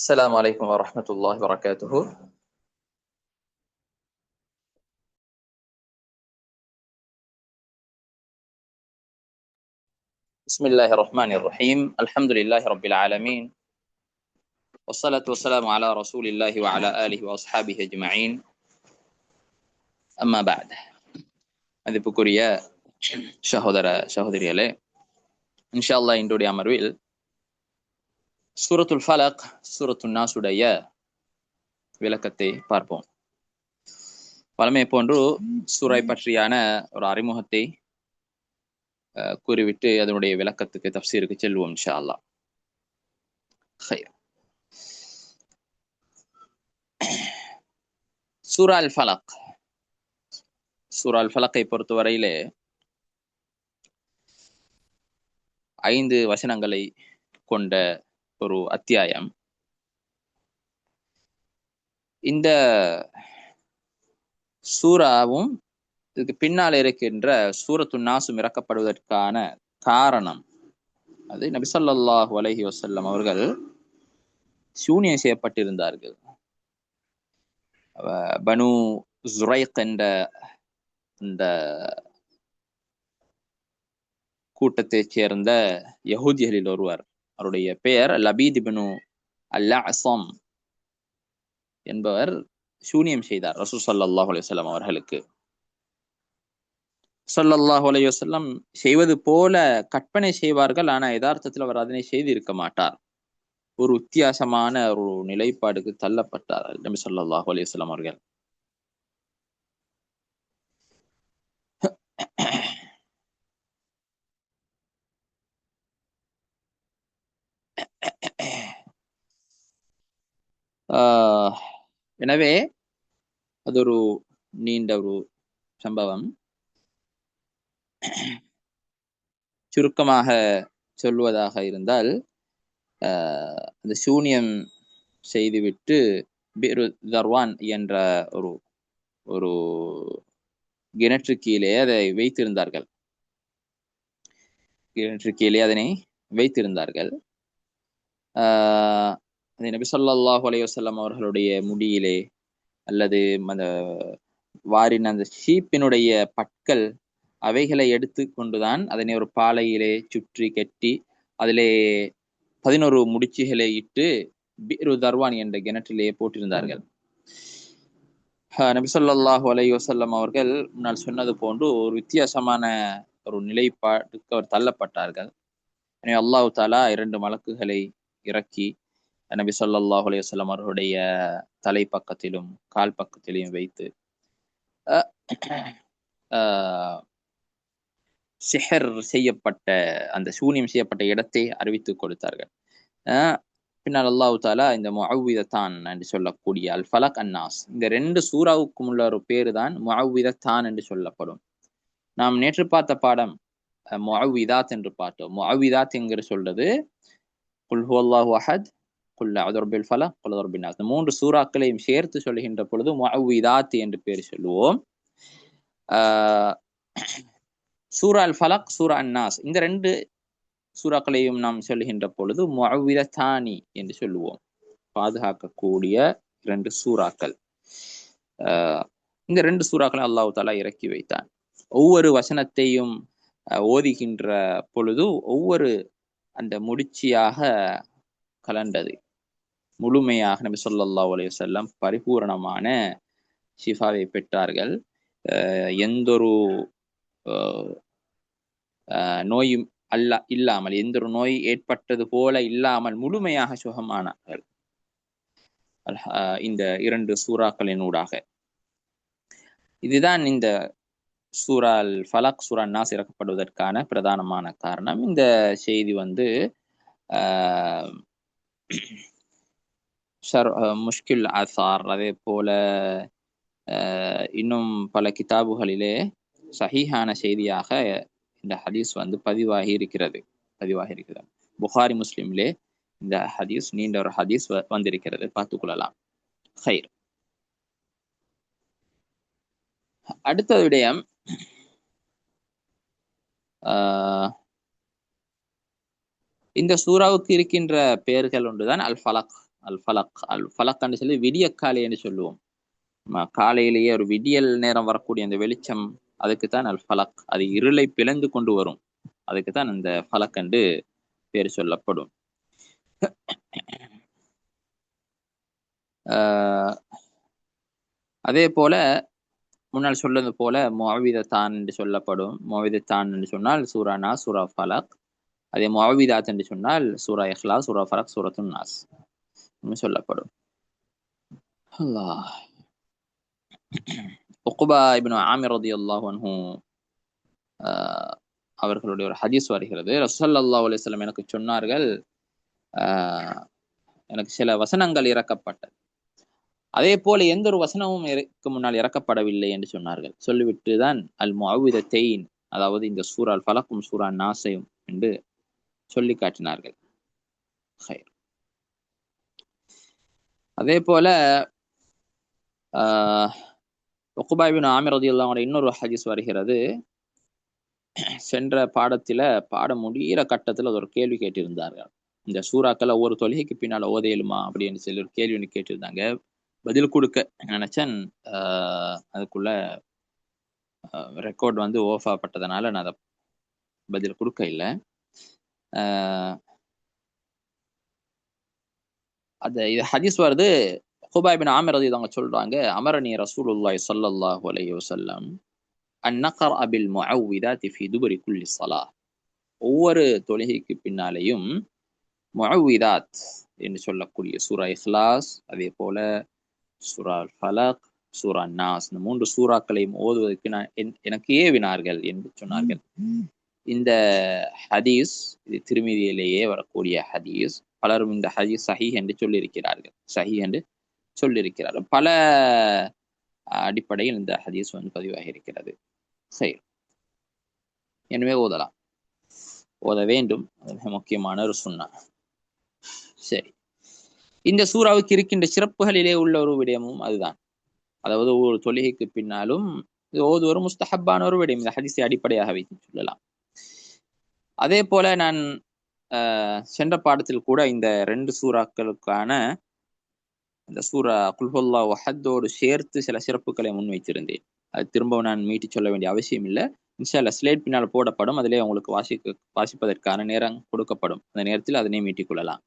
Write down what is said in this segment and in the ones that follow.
السلام عليكم ورحمة الله وبركاته. بسم الله الرحمن الرحيم. الحمد لله رب العالمين، والصلاة والسلام على رسول الله وعلى آله وأصحابه أجمعين. أما بعد. மதிப்புக்குரிய சகோதரிகளே, இன்ஷா அல்லாஹ் இன்றைய அமர்வில் சூரத்துல் ஃபலக், சூரத்துன் நாஸுடைய விளக்கத்தை பார்ப்போம். வழமை போன்று சூரை பற்றியான ஒரு அறிமுகத்தை கூறிவிட்டு அதனுடைய விளக்கத்துக்கு தஃப்சீருக்கு செல்வோம் இன்ஷா அல்லாஹ். சூரா அல் ஃபலக், சூரா அல் ஃபலக்கை பொறுத்தவரையிலே 5 வசனங்களை கொண்ட ஒரு அத்தியாயம். இந்த சூராவும் இதுக்கு பின்னால் இருக்கின்ற சூரத்துன் நாஸும் இறக்கப்படுவதற்கான காரணம், அது நபி ஸல்லல்லாஹு அலைஹி வஸல்லம் அவர்கள் சூனியம் செய்யப்பட்டிருந்தார்கள். பனு ஜுரைக் என்ற இந்த கூட்டத்தைச் சேர்ந்த யஹூதிகளில் ஒருவர், அவருடைய பெயர் லபீத் இப்னு அல்-அஸம் என்பவர் சூனியம் செய்தார் ரசூல் ஸல்லல்லாஹு அலைஹி வஸல்லம் அவர்களுக்கு. ஸல்லல்லாஹு அலைஹி வஸல்லம் செய்வது போல கற்பனை செய்வார்கள், ஆனால் யதார்த்தத்தில் அவர் அதனை செய்து இருக்க மாட்டார். ஒரு வித்தியாசமான ஒரு நிலைப்பாடுக்கு தள்ளப்பட்டார் நபி ஸல்லல்லாஹு அலைஹி வஸல்லம் அவர்கள். எனவே அது ஒரு நீண்ட ஒரு சம்பவம். சுருக்கமாக சொல்வதாக இருந்தால், அந்த சூனியம் செய்துவிட்டு பிரு தர்வான் என்ற ஒரு ஒரு கிணற்று கீழே அதை வைத்திருந்தார்கள். கிணற்று கீழே அதனை வைத்திருந்தார்கள். அதை நபி ஸல்லல்லாஹு அலைஹி வஸல்லம் அவர்களுடைய முடியிலே அல்லது அந்த வாரின் அந்த ஷீப்பினுடைய பற்கள் அவைகளை எடுத்து கொண்டுதான் அதனை ஒரு பாலையிலே சுற்றி கட்டி அதிலே 11 முடிச்சுகளை இட்டு பிரு தர்வான் என்ற கிணற்றிலேயே போட்டிருந்தார்கள். நபி ஸல்லல்லாஹு அலைஹி வஸல்லம் அவர்கள் முன்னால் சொன்னது போன்று ஒரு வித்தியாசமான ஒரு நிலைப்பாட்டுக்கு அவர் தள்ளப்பட்டார்கள். எனவே அல்லாஹ் தஆலா 2 மலக்குகளை இறக்கி நபி ஸல்லல்லாஹு அலைஹி வஸல்லம் அவர்களுடைய தலை பக்கத்திலும் கால் பக்கத்திலும் வைத்து சிஹர் செய்யப்பட்ட அந்த சூனியம் செய்யப்பட்ட இடத்தை அறிவித்துக் கொடுத்தார்கள். பின்னால் அல்லாஹ் தஆலா இந்த முஅவ்விதத்தான் என்று சொல்லக்கூடிய அல் ஃபலக் அன்-நாஸ், இந்த 2 சூராவுக்கும் உள்ள ஒரு பேரு தான் முஅவ்விதத்தான் என்று சொல்லப்படும். நாம் நேற்று பார்த்த பாடம் முஅவ்விதாத் என்று பார்த்தோம். முஅவ்விதாத் என்கிற சொல்றது குல் ஹுவல்லாஹு அஹத், குல் அஊது பில் ஃபலக், குல் அஊது பின் நாஸ், இந்த 3 சூறாக்களையும் சேர்த்து சொல்லுகின்ற பொழுது முஅவ்விதாத் என்று பேர் சொல்லுவோம். சூரா அல் ஃபலக், சூரா அன்-நாஸ், இந்த 2 சூறாக்களையும் நாம் சொல்லுகின்ற பொழுது முஅவ்விதத்தானி என்று சொல்லுவோம். பாதுகாக்கக்கூடிய 2 சூறாக்கள். இந்த 2 சூறாக்களை அல்லாஹ் தஆலா இறக்கி வைத்தான். ஒவ்வொரு வசனத்தையும் ஓதுகின்ற பொழுது ஒவ்வொரு அந்த முடிச்சியாக கலண்டது. முழுமையாக நபி ஸல்லல்லாஹு அலைஹி வஸல்லம் பரிபூரணமான ஷிஃபாவை பெற்றார்கள். எந்தொரு நோயும் இல்லாமல், எந்த ஒரு நோய் ஏற்பட்டது போல இல்லாமல் முழுமையாக சுகமானார்கள் இந்த 2 சூறாக்களினூடாக. இதுதான் இந்த சூரா அல் ஃபலக், சூரா நாஸ் இறக்கப்படுவதற்கான பிரதானமான காரணம். இந்த செய்தி முஷ்கில் ஆசார், அதே போல இன்னும் பல கிதாபுகளிலே சஹீஹான செய்தியாக இந்த ஹதீஸ் பதிவாகி இருக்கிறது. புகாரி முஸ்லிம்லே இந்த ஹதீஸ், நீண்ட ஒரு ஹதீஸ் வந்திருக்கிறது, பார்த்துக் கொள்ளலாம். ஹைர். அடுத்த விடயம், இந்த சூறாவுக்கு இருக்கின்ற பெயர்கள் ஒன்றுதான் அல் ஃபலக் அல் ஃபலக் என்று சொல்லி விடிய காலை என்று சொல்லுவோம். காலையிலேயே ஒரு விடியல் நேரம் வரக்கூடிய அந்த வெளிச்சம், அதுக்குத்தான் அல் ஃபலக். அது இருளை பிளந்து கொண்டு வரும், அதுக்குத்தான் அந்த ஃபலக் என்று பேர் சொல்லப்படும். அதே போல முன்னால் சொல்வது போல முஅவ்விதத்தான் என்று சொல்லப்படும். முஅவ்விதத்தான் என்று சொன்னால் சூரா நாஸ், சூரா ஃபலக். அதே முஅவ்விதாத் என்று சொன்னால் சூரா இஹ்லாஸ், சூரா ஃபலக், சூரத்துன் நாஸ் சொல்லப்படும். அல்லாஹ். உக்பா இப்னு ஆமிர் ரலியல்லாஹு அன்ஹு அவர்களுடைய ஒரு ஹதீஸ் வருகிறது. ரசூல் ஸல்லல்லாஹு அலைஹி வஸல்லம் எனக்கு சொன்னார்கள், எனக்கு சில வசனங்கள் இறக்கப்பட்டது, அதே போல எந்த ஒரு வசனமும் முன்னால் இறக்கப்படவில்லை என்று சொன்னார்கள். சொல்லிவிட்டு தான் அல் முஅவ்விதத்தைன், அதாவது இந்த சூரா அல் ஃபலக்கும் சூரா நாஸையும் என்று சொல்லி காட்டினார்கள். அதே போல உக்பா இப்னு ஆமிர் ரலியல்லாஹு அன்ஹு இன்னொரு ஹதீஸ் வருகிறது. சென்ற பாடத்துல பாடம் முடிகிற கட்டத்துல ஒரு கேள்வி கேட்டிருந்தார்கள். இந்த சூறாக்களை ஒவ்வொரு தொழுகைக்கு பின்னால ஓத இயலுமா அப்படின்னு சொல்லி ஒரு கேள்வி கேட்டிருந்தாங்க. பதில் கொடுக்க நினைச்சேன், அதுக்குள்ள ரெக்கார்ட் ஓஃப் ஆகப்பட்டதுனால நான் அதை பதில் கொடுக்க இல்லை. இது ஹதீஸ் வருது. உக்பா இப்னு ஆமிர் ரலியல்லாஹு அன்ஹு சொல்றாங்க, அமரனி ரசூலுல்லாஹி ஸல்லல்லாஹு அலைஹி வஸல்லம் அன் நக்ரஅ பில் முஅவ்விதாத்தி ஃபீ துபரி குல்லி ஸலாஹ். ஒவ்வொரு தொழுகைக்கு பின்னாலேயும் முஅவ்விதாத் என்று சொல்லக்கூடிய சூரா இஹ்லாஸ், அதே போல சூரா அல் ஃபலக், சூரா நாஸ், இந்த 3 சூறாக்களையும் ஓதுவதற்கு எனக்கு ஏவினார்கள் என்று சொன்னார்கள். இந்த ஹதீஸ் இது திருமதியிலேயே வரக்கூடிய ஹதீஸ். பலரும் இந்த ஹதீஸ் சஹீஹ் என்று சொல்லியிருக்கிறார்கள், சஹீஹ் என்று சொல்லியிருக்கிறார்கள். பல அடிப்படையில் இந்த ஹதீஸ் பதிவாகி இருக்கிறது. சரி, எனவே ஓதலாம், ஓத வேண்டும், மிக முக்கியமான ஒரு சுன்னா. சரி, இந்த சூறாவுக்கு இருக்கின்ற சிறப்புகளிலே உள்ள ஒரு விடயமும் அதுதான். அதாவது ஒவ்வொரு தொழுகைக்கு பின்னாலும் ஓதுவது ஒரு முஸ்தஹப்பான ஒரு விடயம், இந்த ஹதீஸை அடிப்படையாக வைத்து சொல்லலாம். அதே போல நான் சென்ற பாடத்தில் கூட இந்த 2 சூறாக்களுக்கான இந்த சூரா குல் ஹுவல்லாஹு அஹத்தோடு சேர்த்து சில சிறப்புகளை முன்வைத்திருந்தேன். அது திரும்பவும் நான் மீட்டி சொல்ல வேண்டிய அவசியம் இல்லை. இன்ஷா அல்லாஹ் ஸ்லைட் பின்னால் போடப்படும், அதிலே உங்களுக்கு வாசிப்பதற்கான நேரம் கொடுக்கப்படும். அந்த நேரத்தில் அதனை மீட்டிக் கொள்ளலாம்.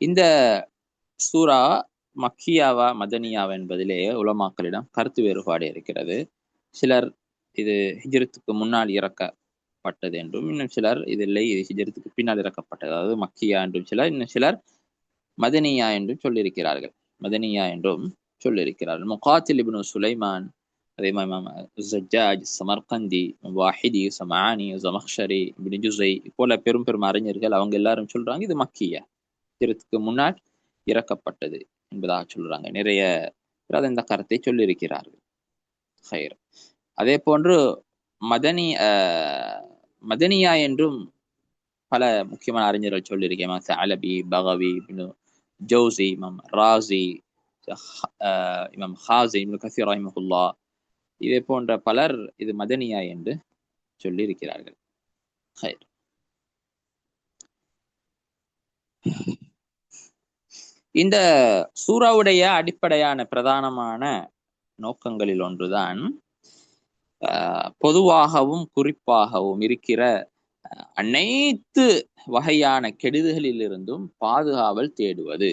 இந்த சூரா மக்கியாவா மதனியாவா என்பதிலே உலமாக்களிடம் கருத்து வேறுபாடு இருக்கிறது. சிலர் இது ஹிஜ்ரத்துக்கு முன்னால் இறக்கப்பட்டது என்றும், இன்னும் சிலர் இது இல்லை, இது ஹிஜ்ரத்துக்கு பின்னால் இறக்கப்பட்டது, அதாவது மக்கியா என்றும் சிலர், இன்னும் சிலர் மதனியா என்றும் சொல்லியிருக்கிறார்கள். மதனியா என்றும் சொல்லியிருக்கிறார்கள். முகாத்தில் இப்னு சுலைமான், அதே மாதிரி ஜஜ்ஜாஜ், சமர்கந்தி, வாஹிதி, சமானி, ஜமக்ஷரி, இப்னு ஜுஸை போல பெரும் பெரும் அறிஞர்கள் அவங்க எல்லாரும் சொல்றாங்க இது மக்கியா, ஹிஜ்ரத்துக்கு முன்னால் இறக்கப்பட்டது என்பதாக சொல்றாங்க. நிறைய இந்த கருத்தை சொல்லியிருக்கிறார்கள். அதே போன்று மதனியா என்றும் பல முக்கியமான அறிஞர்கள் சொல்லியிருக்கேன். அலபி, பகவி, ஜௌசி, இமாம் ராசி, இமாம் ஹாசி, இப்னு கஸீர் ரஹிமஹுல்லாஹ், இதே போன்ற பலர் இது மதனியா என்று சொல்லியிருக்கிறார்கள். இந்த சூறாவுடைய அடிப்படையான பிரதானமான நோக்கங்களில் ஒன்றுதான் பொதுவாகவும் குறிப்பாகவும் இருக்கிற அனைத்து வகையான கெடுதலிலிருந்தும் பாதுகாவல் தேடுவது.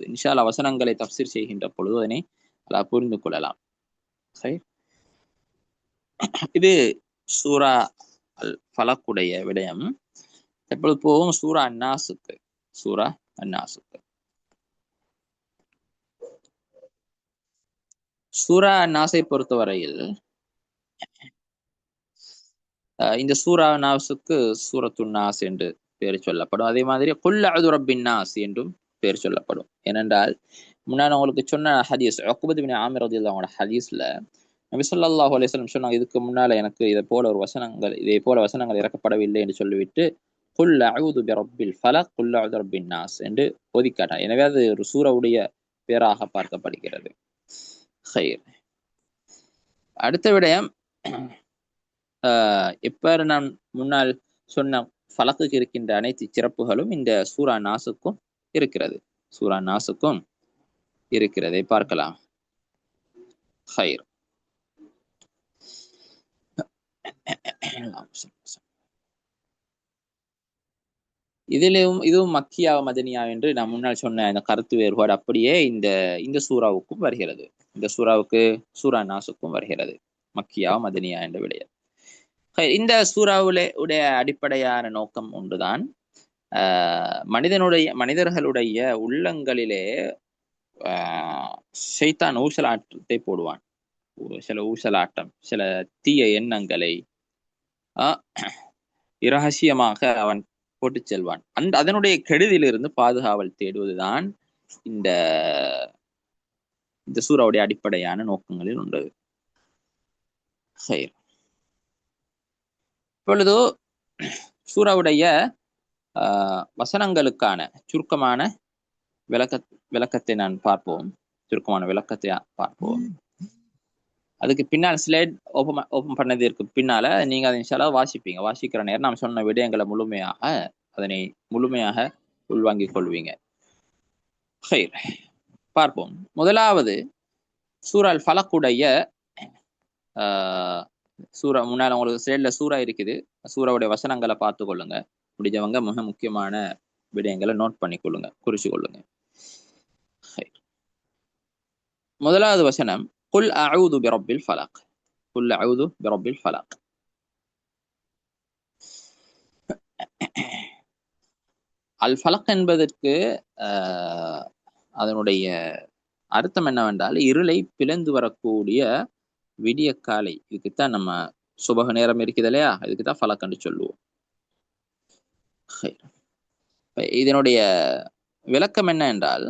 இன்ஷா அல்லாஹ் வசனங்களை தஃப்சீர் செய்கின்ற பொழுது அதனை புரிந்து கொள்ளலாம். இது சூரா அல் ஃபலக்குடைய விடயம். எப்பொழுது போகும் சூரா அன்னாஸுக்கு. சூரா அன்னாஸுக்கு சூரா அன்னாஸை பொறுத்தவரையில் இந்த சூரா நாஸுக்கு சூரத்து நாஸ் என்று பெயர் சொல்லப்படும். அதே மாதிரி குல் அஊது ரப்பின் நாஸ் என்றும் பெயர் சொல்லப்படும். ஏனென்றால் முன்னாடி உங்களுக்கு சொன்ன ஹதீஸ் உக்பா இப்னு ஆமிர் ரலியல்லாஹு அன்ஹு ஹதீஸ்ல நபி ஸல்லல்லாஹு அலைஹி வஸல்லம் சொன்னாங்க, இதுக்கு முன்னால எனக்கு இதே போல வசனங்கள் இறக்கப்படவில்லை என்று சொல்லிவிட்டு குல் அஊது பிரப்பில் ஃபலக், குல் அஊது ரப்பின் நாஸ் என்று ஓதி காட்டார். எனவே அது ஒரு சூராவுடைய பேராக பார்க்கப்படுகிறது. ஹைர். அடுத்த விடயம், எவ்வாறு நான் முன்னால் சொன்ன ஃபலக்குக்கு இருக்கின்ற அனைத்து சிறப்புகளும் இந்த சூரா நாஸுக்கும் இருக்கிறது. சூரா நாஸுக்கும் இருக்கிறதை பார்க்கலாம். ஹைர். இதுவும் மக்கியா மதனியா என்று நான் முன்னால் சொன்ன அந்த கருத்து வேறுபாடு அப்படியே இந்த இந்த சூறாவுக்கும் வருகிறது. இந்த சூறாவுக்கு சூரா நாஸுக்கும் வருகிறது, மக்கியா மதனியா என்ற விடயம். இந்த சூறாவுடைய அடிப்படையான நோக்கம் ஒன்றுதான், மனிதர்களுடைய உள்ளங்களிலே ஷைத்தான் ஊசலாட்டத்தை போடுவான். சில ஊசலாட்டம், சில தீய எண்ணங்களை இரகசியமாக அவன் போட்டு செல்வான். அதனுடைய கெடுதியிலிருந்து பாதுகாவல் தேடுவதுதான் இந்த சூறாவுடைய அடிப்படையான நோக்கங்களில் ஒன்று. இப்பொழுது சூறாவுடைய வசனங்களுக்கான சுருக்கமான விளக்கத்தை நான் பார்ப்போம். சுருக்கமான விளக்கத்தை பார்ப்போம். அதுக்கு பின்னால் ஸ்லைட் ஓபன் பண்ணதற்கு பின்னால நீங்க அதை இன்ஷா அல்லாஹ் வாசிப்பீங்க. வாசிக்கிற நேரம் நாம் சொன்ன விடயங்களை முழுமையாக உள்வாங்கிக் கொள்வீங்க. ஹைர், பார்ப்போம். முதலாவது சூரா அல் ஃபலக்குடைய சூரா, முன்னால உங்களுக்கு ஸ்லைட்ல சூறா இருக்குது, சூறாவுடைய வசனங்களை பார்த்து கொள்ளுங்க. முடிஞ்சவங்க மிக முக்கியமான விடயங்களை நோட் பண்ணி கொள்ளுங்க, குறிச்சு கொள்ளுங்க. முதலாவது வசனம், குல் அஊது பிரப்பில் ஃபலக். குல் அஊது பிரப்பில் ஃபலக். அல் ஃபலக் என்பதற்கு அதனுடைய அர்த்தம் என்னவென்றால், இருளை பிளந்து வரக்கூடிய விடிய காலை. இதுக்குத்தான் நம்ம சுபக நேரம் இருக்குது இல்லையா, இதுக்குதான் ஃபலக் என்று சொல்லுவோம். இதனுடைய விளக்கம் என்ன என்றால்,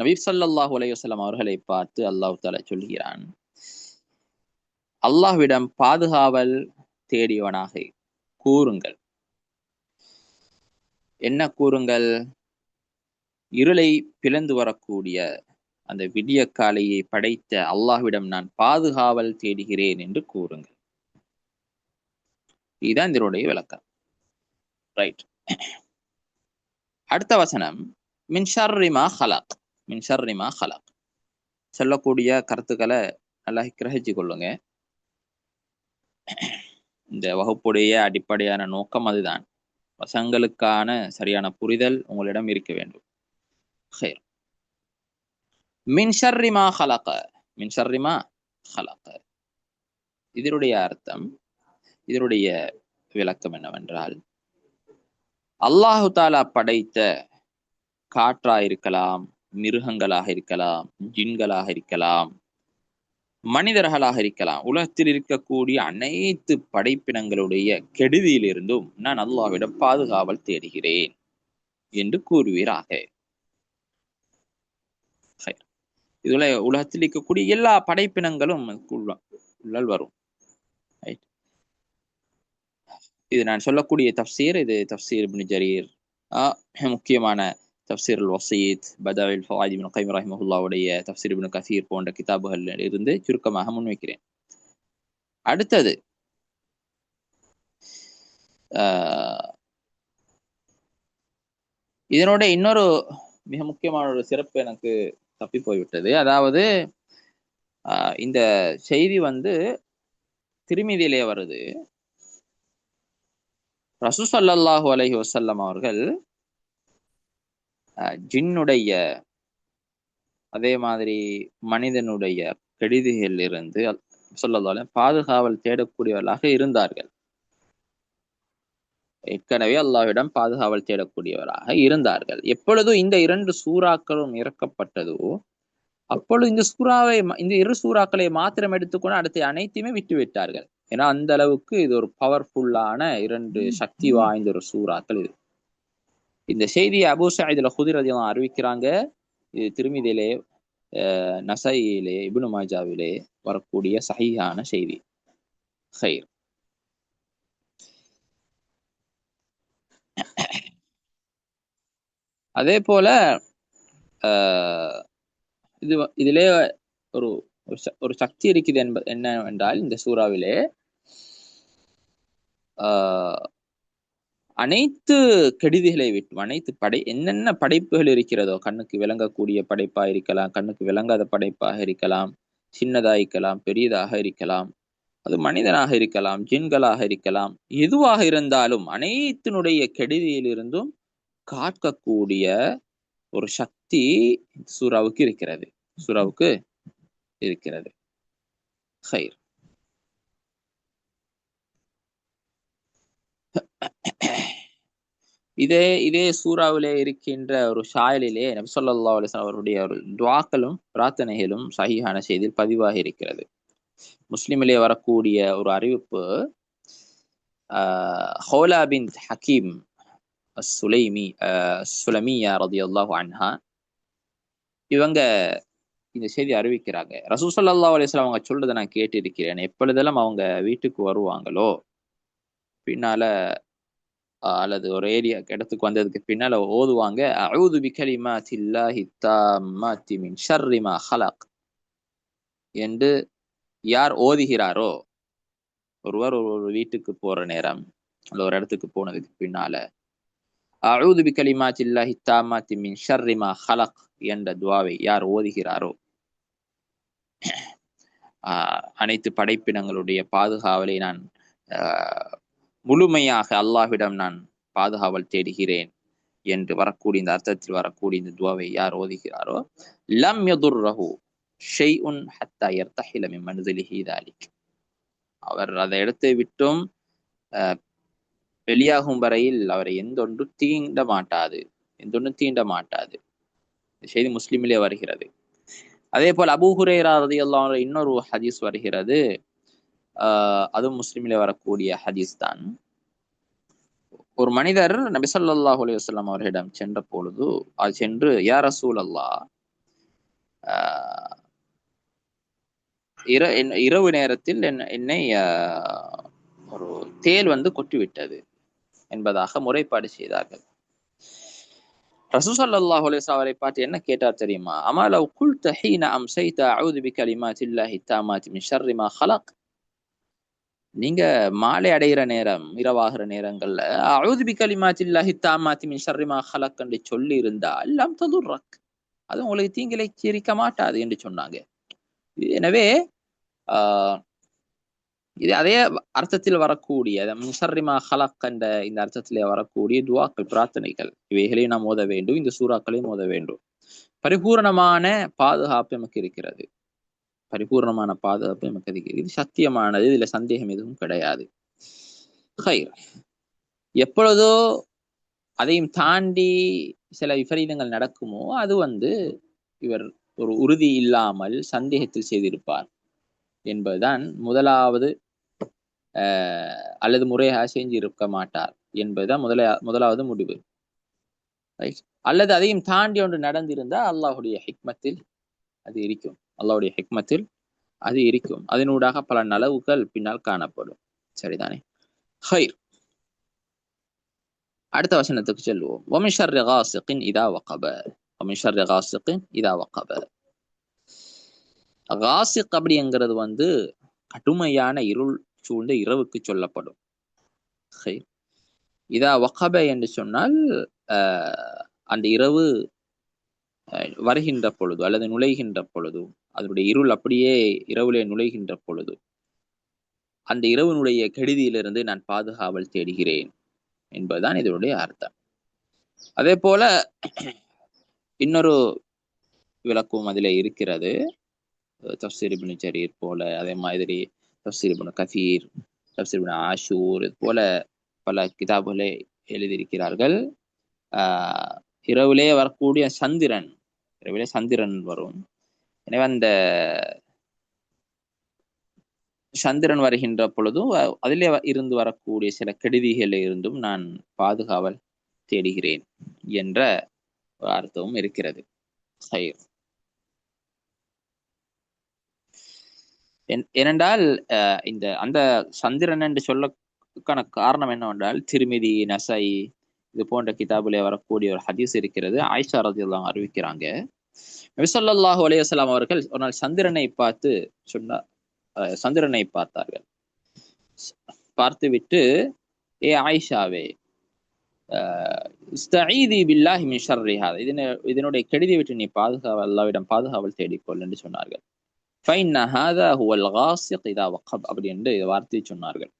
நபி ஸல்லல்லாஹு அலைஹி வஸல்லம் அவர்களை பார்த்து அல்லாஹ் தஆலா சொல்கிறான், அல்லாஹ்விடம் பாதுகாவல் தேடியவனாக கூறுங்கள். என்ன கூறுங்கள்? இருளை பிளந்து வரக்கூடிய அந்த விடிய காலையை படைத்த அல்லாஹ்விடம் நான் பாதுகாவல் தேடுகிறேன் என்று கூறுங்கள். இதுதான் இதனுடைய விளக்கம். ரைட். அடுத்த வசனம், மின் ஷர்ரி மா ஹலக். மின் ஷர்ரி மா ஹலக். சொல்லக்கூடிய கருத்துக்களை நல்லா கிரகிச்சு கொள்ளுங்க. இந்த வகுப்புடைய அடிப்படையான நோக்கம் அதுதான். வசங்களுக்கான சரியான புரிதல் உங்களிடம் இருக்க வேண்டும். மின் ஷர்ரி மா ஹலக. மின் ஷர்ரி மா ஹலக. இதனுடைய அர்த்தம், இதனுடைய விளக்கம் என்னவென்றால், அல்லாஹு தாலா படைத்த காற்றாயிருக்கலாம், மிருகங்களாக இருக்கலாம், ஜின்களாக இருக்கலாம், மனிதர்களாக இருக்கலாம், உலகத்தில் இருக்கக்கூடிய அனைத்து படைப்பினங்களுடைய கெடுதியிலிருந்தும் நான் அல்லாஹ்விடம் பாதுகாவல் தேடுகிறேன் என்று கூறுவீராக. இதுல உலகத்தில் இருக்கக்கூடிய எல்லா படைப்பினங்களும் உள்ளால் வரும். இது நான் சொல்லக்கூடிய தஃப்சீர், இது தஃப்சீர் இப்னு ஜரீர், முக்கியமான தஃப்சீர் அல் வஸீத், பதாயில் ஃபவாயித் இப்னு கைம் ரஹிமஹுல்லாஹ்வுடைய தஃப்சீர் இப்னு கஸீர் போன்ற கிதாபுகள் இருந்து சுருக்கமாக முன்வைக்கிறேன். அடுத்தது இதனோட இன்னொரு மிக முக்கியமான ஒரு சிறப்பு எனக்கு தப்பி போய்விட்டது. அதாவது இந்த செய்தி திருமிதியிலே வருது. ரசூல் ஸல்லல்லாஹு அலைஹி வஸல்லம் அவர்கள் ஜின்னுடைய அதே மாதிரி மனிதனுடைய கெடுதிகளில் இருந்து ஸல்லல்லாஹு அலைஹி பாதுகாவல் தேடக்கூடியவர்களாக இருந்தார்கள். ஏற்கனவே அல்லாஹ்விடம் பாதுகாவல் தேடக்கூடியவராக இருந்தார்கள். எப்பொழுதும் இந்த இரண்டு சூறாக்களும் இறக்கப்பட்டதோ அப்பொழுது இந்த இரு சூறாக்களை மாத்திரம் எடுத்துக்கொண்டு அடுத்த அனைத்தையுமே விட்டு விட்டார்கள். ஏன்னா அந்த அளவுக்கு இது ஒரு பவர்ஃபுல்லான இரண்டு சக்தி வாய்ந்த ஒரு சூறாக்கள். இது இந்த செய்தியை அபூ ஸஈத் அல்-குத்ரி ரலியல்லாஹு அன்ஹு அறிவிக்கிறாங்க. இது திருமிதியிலே நசையிலே இப்னு மாஜாவிலே வரக்கூடிய சஹீஹான செய்தி. ஹைர். அதே போல இதிலே ஒரு ஒரு சக்தி இருக்குது என்பது என்னவென்றால், இந்த சூறாவிலே அனைத்து கெடுதிகளை விட்டும், அனைத்து என்னென்ன படைப்புகள் இருக்கிறதோ, கண்ணுக்கு விளங்கக்கூடிய படைப்பாக இருக்கலாம், கண்ணுக்கு விளங்காத படைப்பாக இருக்கலாம், சின்னதாக இருக்கலாம், பெரியதாக இருக்கலாம், அது மனிதனாக இருக்கலாம், ஜின்களாக இருக்கலாம், எதுவாக இருந்தாலும் அனைத்தினுடைய கெடுதியிலிருந்தும் காக்கக்கூடிய ஒரு சக்தி சூறாவுக்கு இருக்கிறது. ஹைர். இதே சூறாவிலே இருக்கின்ற ஒரு ஷாயலிலே நபி ஸல்லல்லாஹு அலைஹி வஸல்லம் அவருடைய ஒரு துஆக்களும் பிரார்த்தனைகளும் சஹீஹான செய்தியில் பதிவாக இருக்கிறது. முஸ்லிமிலே வரக்கூடிய ஒரு அறிவிப்பு, ஹௌலா பின்த் ஹக்கீம் சுலமியா ரலியல்லாஹு அன்ஹா, இவங்க இந்த செய்தி அறிவிக்கிறாங்க. ரசூல் ஸல்லல்லாஹு அலைஹி வஸல்லம் அவங்க சொல்றதை நான் கேட்டு இருக்கிறேன். எப்பொழுதெல்லாம் அவங்க வீட்டுக்கு வருவாங்களோ, பின்னால அல்லது ஒரு ஏரியா இடத்துக்கு வந்ததுக்கு பின்னால ஓதுவாங்க, அஊது பிகலிமாத்தில்லாஹி தாம்மாத்தி மின் ஷர்ரி மா ஹலக் என்று யார் ஓதுகிறாரோ, ஒருவர் ஒரு வீட்டுக்கு போற நேரம் அல்ல ஒரு இடத்துக்கு போனதுக்கு பின்னால அஊது பிகலிமாத்தில்லாஹி தாம்மாத்தி மின் ஷர்ரி மா ஹலக் என்ற துஆவை யார் ஓதுகிறாரோ, அனைத்து படைப்பினங்களுடைய பாதுகாவலை நான் முழுமையாக அல்லாஹ்விடம் நான் பாதுகாவல் தேடுகிறேன் என்று வரக்கூடிய இந்த அர்த்தத்தில் வரக்கூடிய இந்த துஆவை யார் ஓதுகிறாரோ, லம் யதுர்ரஹு ஷைஉன் ஹத்தா யர்தஹில மின் மன்ஸிலிஹி தாலிக், அவர் அதை இடத்தை விட்டும் வெளியாகும் வரையில் அவரை எந்தொன்று தீண்ட மாட்டாது. செய்தி முஸ்லிமிலே வருகிறது. அதே போல் அபூ ஹுரைரா ரலியல்லாஹு அன்ஹு இன்னொரு ஹதீஸ் வருகிறது, அதுவும் முஸ்லிமிலே வரக்கூடிய ஹதீஸ் தான். ஒரு மனிதர் நபி ஸல்லல்லாஹு அலைஹி வஸல்லம் அவர்களிடம் சென்ற பொழுது சென்று, யா ரசூலல்லாஹ், இரவு நேரத்தில் என்னை ஒரு தேல் கொட்டிவிட்டது என்பதாக முறைப்பாடு செய்தார்கள். ரசூல் ஸல்லல்லாஹு அலைஹி வஸல்லம் அவரை பார்த்து என்ன கேட்டார் தெரியுமா? அமா லவ் குல்த ஹீன அம்சைத அஊது பிகலிமாத்தில்லாஹி தாம்மாத்தி மின் ஷர்ரி மா ஹலக், நீங்க மாலை அடைகிற நேரம், இரவாகிற நேரங்கள்ல அஊது பிகலிமாத்தில்லாஹி தாம்மாத்தி மின் ஷர்ரி மா ஹலக் என்று சொல்லி இருந்தால் லம் ததுர்ரக், அது உங்களுக்கு தீங்கிலை சிரிக்க மாட்டாது என்று சொன்னாங்க. எனவே இது அதே அர்த்தத்தில் வரக்கூடிய முஷர்ரிமா ஹலக் என்ற இந்த அர்த்தத்திலே வரக்கூடிய துஆக்கள், பிரார்த்தனைகள், இவைகளையும் நாம் ஓத வேண்டும், இந்த சூறாக்களையும் ஓத வேண்டும். பரிபூர்ணமான பாதுகாப்பு நமக்கு இருக்கிறது. இது சத்தியமானது, இதுல சந்தேகம் எதுவும் கிடையாது. ஹைர். எப்பொழுதோ அதையும் தாண்டி சில விபரீதங்கள் நடக்குமோ, அது இவர் ஒரு உறுதி இல்லாமல் சந்தேகத்தில் செய்திருப்பார் என்பதுதான் முதலாவது, அல்லது முறையாக செஞ்சு இருக்க மாட்டார் என்பதுதான் முதலாவது முடிவு. அல்லது அதையும் தாண்டி ஒன்று நடந்திருந்தால் அல்லாஹுடைய ஹிக்மத்தில் அது இருக்கும். அதனூடாக பல நலவுகள் பின்னால் காணப்படும். சரிதானே? ஹைர். அடுத்த வசனத்துக்கு செல்வோம். வமின் ஷர்ரி காஸிகின் இதா வகப. காஸிக் அப்படிங்கிறது கடுமையான இருள் சூழ்ந்த இரவுக்கு சொல்லப்படும். இதா வகப என்று சொன்னால் அந்த இரவு வருகின்ற பொழுது அல்லது நுழைகின்ற பொழுது, அதனுடைய இருள் அப்படியே இரவுலே நுழைகின்ற பொழுது, அந்த இரவினுடைய கெடுதியிலிருந்து நான் பாதுகாவல் தேடுகிறேன் என்பதுதான் இதனுடைய அர்த்தம். அதே போல இன்னொரு விளக்கம் அதிலே இருக்கிறது. தஃப்சீர் இப்னு ஜரீர் போல, அதே மாதிரி தஃப்சீர் இப்னு கதீர், தஃப்சீர் இப்னு ஆஷூர், இது போல பல கிதாபுகளை எழுதியிருக்கிறார்கள். இரவிலே வரக்கூடிய சந்திரன் வரும். எனவே அந்த சந்திரன் வருகின்ற பொழுதும் அதிலே இருந்து வரக்கூடிய சில கெடுதிகளில் இருந்தும் நான் பாதுகாவல் தேடுகிறேன் என்ற ஒரு அர்த்தமும் இருக்கிறது. ஏனென்றால் இந்த அந்த சந்திரன் என்று சொல்லக்கான காரணம் என்னவென்றால் திருமிதி நசை இது போன்ற கிதாபிலே வரக்கூடிய ஒரு ஹதீஸ் இருக்கிறது. ஆயிஷா ரலியல்லாஹு அறிவிக்கிறாங்க, நபி ஸல்லல்லாஹு அலைஹி வஸல்லம் அவர்கள் ஒரு நாள் சந்திரனை பார்த்து சொன்னார். சந்திரனை பார்த்தார்கள். பார்த்துவிட்டு, ஏ ஆயிஷாவே, இஸ்தஈதி பில்லாஹி மின் ஷர்ரி ஹாதா, இதனுடைய கெடுதி விட்டு நீ அல்லாஹ்விடம் பாதுகாவல் தேடிக்கொள் என்று சொன்னார்கள். ஃபைன்ன ஹாதா ஹுவல் காஸிக் இதா வகப், அப்படி என்று வார்த்தையை சொன்னார்கள்.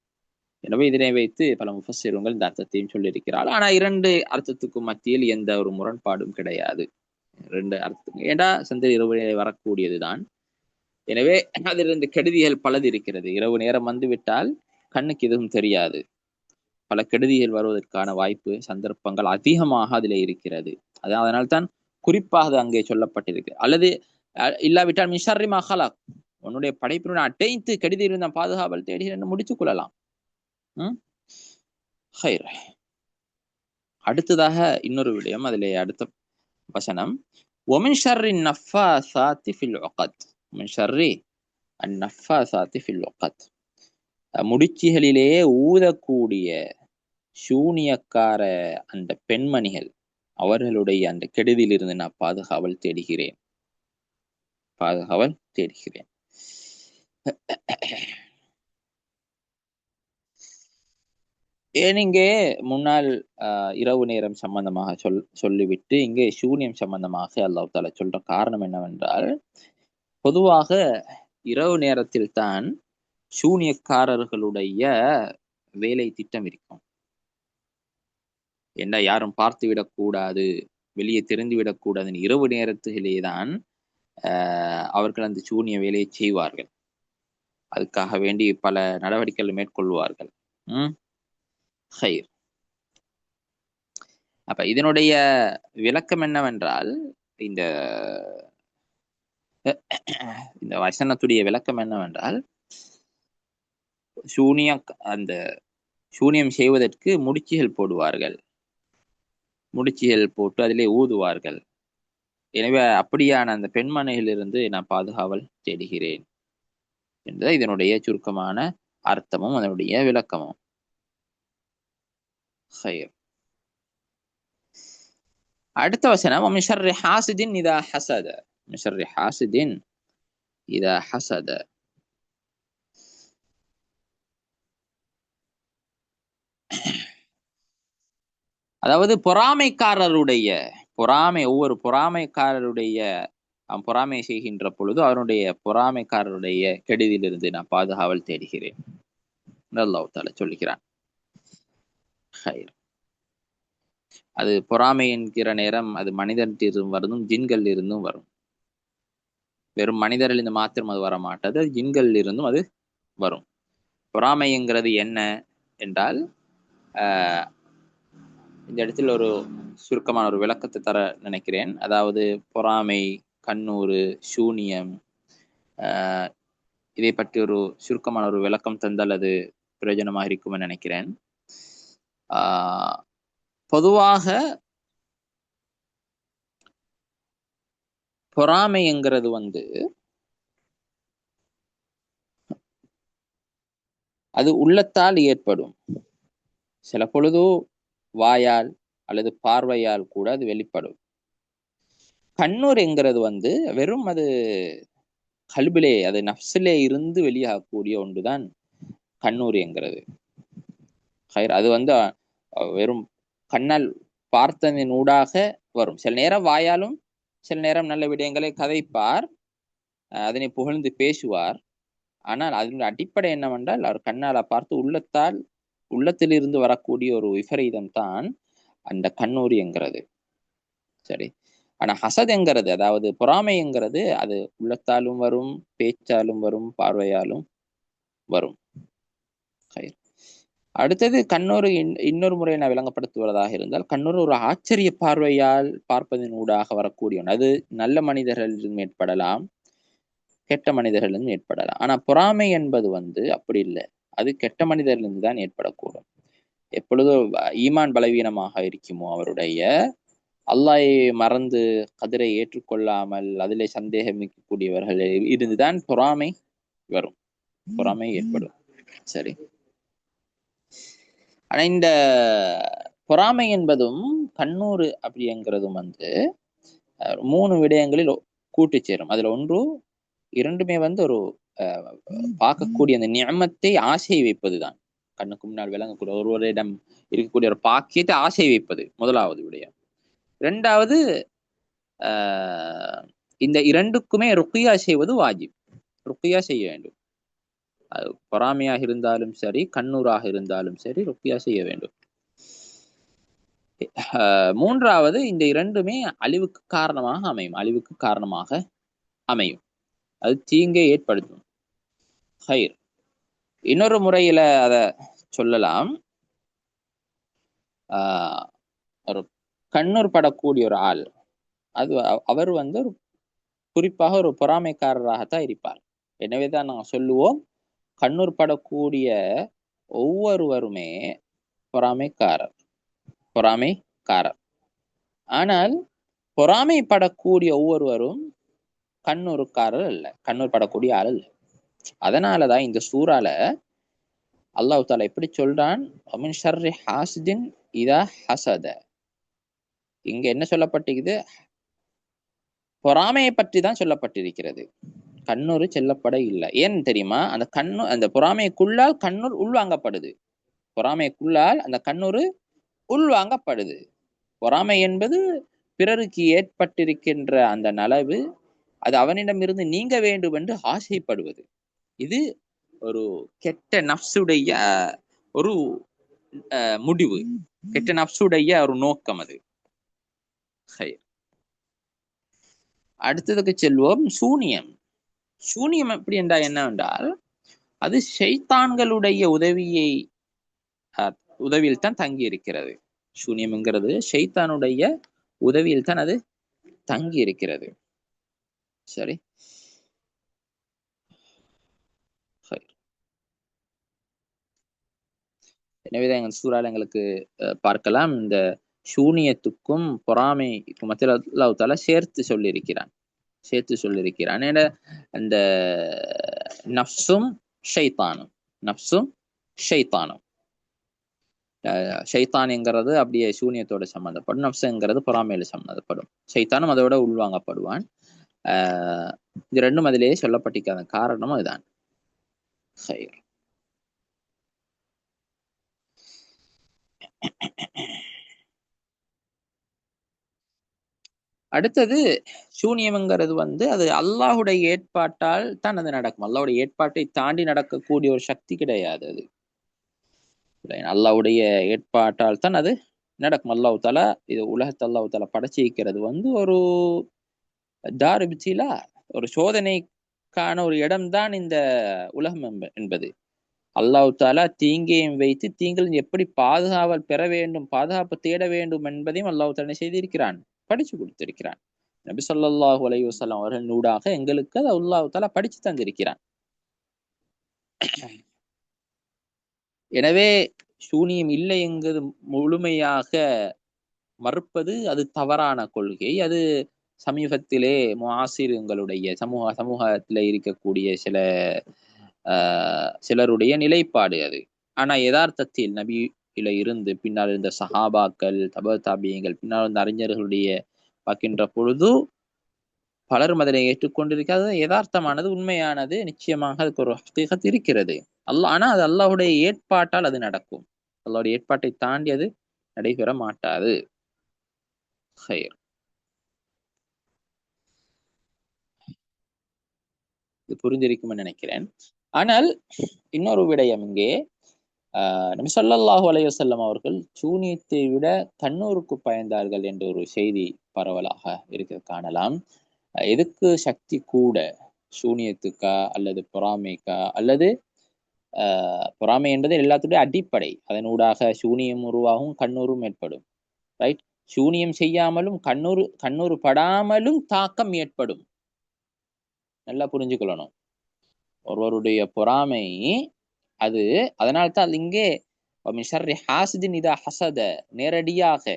எனவே இதனை வைத்து பல முஃபஸ்ஸிரூன்கள் இந்த அர்த்தத்தையும் சொல்லியிருக்கிறார்கள். ஆனா இரண்டு அர்த்தத்துக்கும் மத்தியில் எந்த ஒரு முரண்பாடும் கிடையாது. ரெண்டு அர்த்தம், ஏண்டா சந்திர இரவு வரக்கூடியதுதான். எனவே அதிலிருந்து கெடுதிகள் பலது இருக்கிறது. இரவு நேரம் வந்துவிட்டால் கண்ணுக்கு எதுவும் தெரியாது. பல கெடுதிகள் வருவதற்கான வாய்ப்பு சந்தர்ப்பங்கள் அதிகமாக அதிலே இருக்கிறது. அதனால்தான் குறிப்பாக அங்கே சொல்லப்பட்டிருக்கு. அல்லது இல்லாவிட்டால் மின் ஷர்ரி மா ஹலக், உன்னுடைய படைப்பினுடைய அடைத்து கெடுதியில் நாம் பாதுகாவல் தேடி என்று முடித்துக் கொள்ளலாம். அடுத்ததாக இன்னொரு விடயம், அதிலே அடுத்த வசனம், ஒமின் ஷர்ரி நஃபாஸாத்தி ஃபில் உகத், ஒமின் ஷர்ரி அந்நஃபாஸாத்தி ஃபில் உகத், முடிச்சிகளிலே ஊதக்கூடிய சூனியக்கார அந்த பெண்மணிகள், அவர்களுடைய அந்த கெடுதியிலிருந்து நான் பாதுகாவல் தேடுகிறேன், பாதுகாவல் தேடுகிறேன். ஏன் இங்கே முன்னால் இரவு நேரம் சம்பந்தமாக சொல்லிவிட்டு இங்கே சூனியம் சம்பந்தமாக அல்லாஹ் தஆலா சொல்ற காரணம் என்னவென்றால், பொதுவாக இரவு நேரத்தில் தான் சூனியக்காரர்களுடைய வேலை திட்டம் இருக்கும். என்ன, யாரும் பார்த்து விடக்கூடாது, வெளியே தெரிந்து விடக்கூடாதுன்னு இரவு நேரத்திலே தான் அவர்கள் அந்த சூனிய வேலையை செய்வார்கள். அதுக்காக வேண்டி பல நடவடிக்கைகள் மேற்கொள்வார்கள். அப்ப இதனுடைய விளக்கம் என்னவென்றால், இந்த வசனத்துடைய விளக்கம் என்னவென்றால், அந்த சூனியம் செய்வதற்கு முடிச்சுகள் போடுவார்கள், முடிச்சுகள் போட்டு அதிலே ஊதுவார்கள். எனவே அப்படியான அந்த பெண்மணியிலிருந்து நான் பாதுகாவல் தேடுகிறேன் என்ற இதனுடைய சுருக்கமான அர்த்தமும் அதனுடைய விளக்கமும். அடுத்த வசனம், மின் ஷர்ரி ஹாசிதின் இதா ஹஸத, மின் ஷர்ரி ஹாசிதின் இதா ஹஸத, அதாவது பொறாமைக்காரருடைய ஒவ்வொரு பொறாமைக்காரருடைய பொறாமை செய்கின்ற பொழுது அவருடைய பொறாமைக்காரருடைய கெடுதியிலிருந்து நான் பாதுகாவல் தேடுகிறேன் அல்லாஹ் தஆலா சொல்லுகிறான். அது பொறாமை என்கிற நேரம் அது மனிதனிலிருந்தும் வரும், ஜின்கள் இருந்தும் வரும். வெறும் மனிதரிலிருந்து மாத்திரம் அது வர மாட்டாது, ஜின்கள் இருந்தும் அது வரும். பொறாமைங்கிறது என்ன என்றால், இந்த இடத்தில் ஒரு சுருக்கமான ஒரு விளக்கத்தை தர நினைக்கிறேன். அதாவது பொறாமை, கண்ணூறு, சூனியம், இதை பற்றி ஒரு சுருக்கமான ஒரு விளக்கம் தந்தால் அது பிரயோஜனமாக இருக்கும் நினைக்கிறேன். பொதுவாக பொறாமைங்கிறது அது உள்ளத்தால் ஏற்படும். சில பொழுது வாயால் அல்லது பார்வையால் கூட அது வெளிப்படும். கண்ணூர் என்கிறது வெறும் அது கல்பிலே, அது நஃப்ஸிலே இருந்து வெளியாகக்கூடிய ஒன்றுதான் கண்ணூர் என்கிறது. அது வெறும் கண்ணால் பார்த்ததின் ஊடாக வரும். சில நேரம் வாயாலும், சில நேரம் நல்ல விடயங்களை கதைப்பார், அதனை புகழ்ந்து பேசுவார். ஆனால் அதனுடைய அடிப்படை என்னவென்றால், அவர் கண்ணால பார்த்து உள்ளத்திலிருந்து வரக்கூடிய ஒரு விபரீதம் தான் அந்த கண்ணூரி என்கிறது. சரி. ஆனா ஹசத் என்கிறது, அதாவது பொறாமை என்கிறது, அது உள்ளத்தாலும் வரும், பேச்சாலும் வரும், பார்வையாலும் வரும். அடுத்தது கண்ணூறு இன்னொரு முறை நான் விளங்கப்படுத்துவதாக இருந்தால், கண்ணூறு ஒரு ஆச்சரிய பார்வையால் பார்ப்பதன் ஊடாக வரக்கூடிய ஒன்று. அது நல்ல மனிதர்களிலும் ஏற்படலாம், கெட்ட மனிதர்களிலும் ஏற்படலாம். ஆனா பொறாமை என்பது அப்படி இல்லை, அது கெட்ட மனிதர்களிலிருந்து தான் ஏற்படக்கூடும். எப்பொழுதும் ஈமான் பலவீனமாக இருக்குமோ அவருடைய, அல்லாஹை மறந்து கதிரை ஏற்றுக்கொள்ளாமல் அதிலே சந்தேகமிக்கக்கூடியவர்கள் இருந்துதான் பொறாமை வரும், பொறாமை ஏற்படும். சரி. ஆனா இந்த பொறாமை என்பதும் கண்ணூறு அப்படிங்கிறதும் மூணு விடயங்களில் கூட்டு சேரும். அதுல ஒன்று இரண்டுமே ஒரு பார்க்கக்கூடிய அந்த நியமத்தை ஆசை வைப்பதுதான். கண்ணுக்கு முன்னால் விளங்கக்கூடிய ஒருவரிடம் இருக்கக்கூடிய ஒரு பாக்கியத்தை ஆசை வைப்பது முதலாவது விடயம். இரண்டாவது இந்த இரண்டுக்குமே ருக்கியா செய்வது வாஜிப். ருக்கியா செய்ய வேண்டும். அது பொறாமையாக இருந்தாலும் சரி, கண்ணூராக இருந்தாலும் சரி, ருக்கியா செய்ய வேண்டும். மூன்றாவது இந்த இரண்டுமே அழிவுக்கு காரணமாக அமையும். அழிவுக்கு காரணமாக அமையும். அது தீங்கை ஏற்படுத்தும். ஹைர். இன்னொரு முறையில அத சொல்லலாம். ஒரு கண்ணூர் படக்கூடிய ஒரு ஆள், அவர் ஒரு குறிப்பாக ஒரு பொறாமைக்காரராகத்தான் இருப்பார். எனவேதான் நாங்கள் சொல்லுவோம், கண்ணூர் படக்கூடிய ஒவ்வொருவருமே பொறாமைக்காரர். ஆனால் பொறாமைப்படக்கூடிய ஒவ்வொருவரும் கண்ணூருக்காரர் அல்ல, கண்ணூர் படக்கூடிய ஆள் அல்ல. அதனாலதான் இந்த சூறால அல்லாஹ் தாலா எப்படி சொல்றான், மின் ஷர்ரி ஹாசிதின் இதா ஹசத. இங்க என்ன சொல்லப்பட்டிருக்குது? பொறாமையை பற்றி தான் சொல்லப்பட்டிருக்கிறது. கண்ணூர் செல்லப்பட இல்லை. ஏன் தெரியுமா? அந்த பொறாமைக்குள்ளால் கண்ணூர் உள்வாங்கப்படுது. பொறாமைக்குள்ளால் அந்த கண்ணூர் உள்வாங்கப்படுது. பொறாமை என்பது பிறருக்கு ஏற்பட்டிருக்கின்ற அந்த நலவு, அது அவனிடமிருந்து நீங்க வேண்டும் என்று ஆசைப்படுவது. இது ஒரு கெட்ட நப்சுடைய ஒரு முடிவு, கெட்ட நப்சுடைய ஒரு நோக்கம் அது. அடுத்ததுக்கு செல்வோம். சூனியம். சூனியம் எப்படி என்றால் என்னவென்றால், அது ஷைத்தான்களுடைய உதவியில் தான் தங்கி இருக்கிறது. சூனியம்ங்கிறது ஷைத்தானுடைய உதவியில் தான் அது தங்கி இருக்கிறது. சரி. எனவேதான் எங்கள் சூறால எங்களுக்கு பார்க்கலாம், இந்த சூனியத்துக்கும் பொறாமைக்கும் மத்தியில் அல்லாஹ் தஆலா சேர்த்து சொல்லியிருக்கிறான். அந்த நஃப்ஸும் ஷைத்தானும் ஷைத்தான்ங்கிறது அப்படியே சூனியத்தோட சம்மந்தப்படும், நஃப்ஸுங்கிறது பொறாமையில சம்மந்தப்படும். ஷைத்தானும் அதோட உள்வாங்கப்படுவான். இது ரெண்டும் அதிலேயே சொல்லப்பட்டிருக்காத காரணம் அதுதான். அடுத்தது சூனியம்ங்கிறது அது அல்லாஹுடைய ஏற்பாட்டால் தான் அது நடக்கும். அல்லாஹுடைய ஏற்பாட்டை தாண்டி நடக்கக்கூடிய ஒரு சக்தி கிடையாது. அது அல்லாஹுடைய ஏற்பாட்டால் தான் அது நடக்கும். அல்லாஹ் தஆலா இது உலகத்தை அல்லாஹ் தஆலா படைச்சிருக்கிறது ஒரு தாரிபித்திலா, ஒரு சோதனைக்கான ஒரு இடம்தான் இந்த உலகம் என்பது. அல்லாஹ் தஆலா தீங்கையும் வைத்து தீங்கில் எப்படி பாதுகாப்பு தேட வேண்டும் என்பதையும் அல்லாஹ் தஆலா செய்திருக்கிறான், படிச்சு கொடுத்திருக்கிறான். நபி ஸல்லல்லாஹு அலைஹி வஸல்லம் அவர்கள் ஊடாக எங்களுக்கு அதை அல்லாஹ் தஆலா படிச்சு தந்திருக்கிறான். எனவே சூனியம் இல்லை என்கிறது முழுமையாக மறுப்பது அது தவறான கொள்கை. அது சமீபத்திலே முஆசிர்களுடைய சமூகத்திலே இருக்கக்கூடிய சிலருடைய நிலைப்பாடு அது. ஆனா யதார்த்தத்தில் நபியில இருந்து பின்னால் இருந்த சஹாபாக்கள், தாபியீன்கள், பின்னால் இருந்த அறிஞர்களுடைய பார்க்கின்ற பொழுது பலரும் அதனை ஏற்றுக்கொண்டிருக்கிறது. யதார்த்தமானது, உண்மையானது. நிச்சயமாக அதுக்கு ஒரு ஹகீகத் இருக்கிறது. ஆனா அது அல்லாஹுடைய ஏற்பாட்டால் அது நடக்கும். அல்லாஹுடைய ஏற்பாட்டை தாண்டி அது நடைபெற மாட்டாது. இது புரிந்திருக்கும்னு நினைக்கிறேன். ஆனால் இன்னொரு விடயம் இங்கே, நபி ஸல்லல்லாஹு அலைஹி வஸல்லம் அவர்கள் சூனியத்தை விட கண்ணூருக்கு பயந்தார்கள் என்ற ஒரு செய்தி பரவலாக இருக்க காணலாம். எதுக்கு சக்தி கூட? சூனியத்துக்கா அல்லது பொறாமைக்கா? அல்லது பொறாமை என்பது எல்லாத்துடைய அடிப்படை. அதனூடாக சூனியம் உருவாகும், கண்ணூரும் ஏற்படும். ரைட். சூனியம் செய்யாமலும் கண்ணூறு படாமலும் தாக்கம் ஏற்படும். நல்லா புரிஞ்சுக்கொள்ளணும். ஒருவருடைய பொறாமை அது அதனால்தான் அது இங்கே ஹாசிதின் இதா ஹசத, நேரடியாக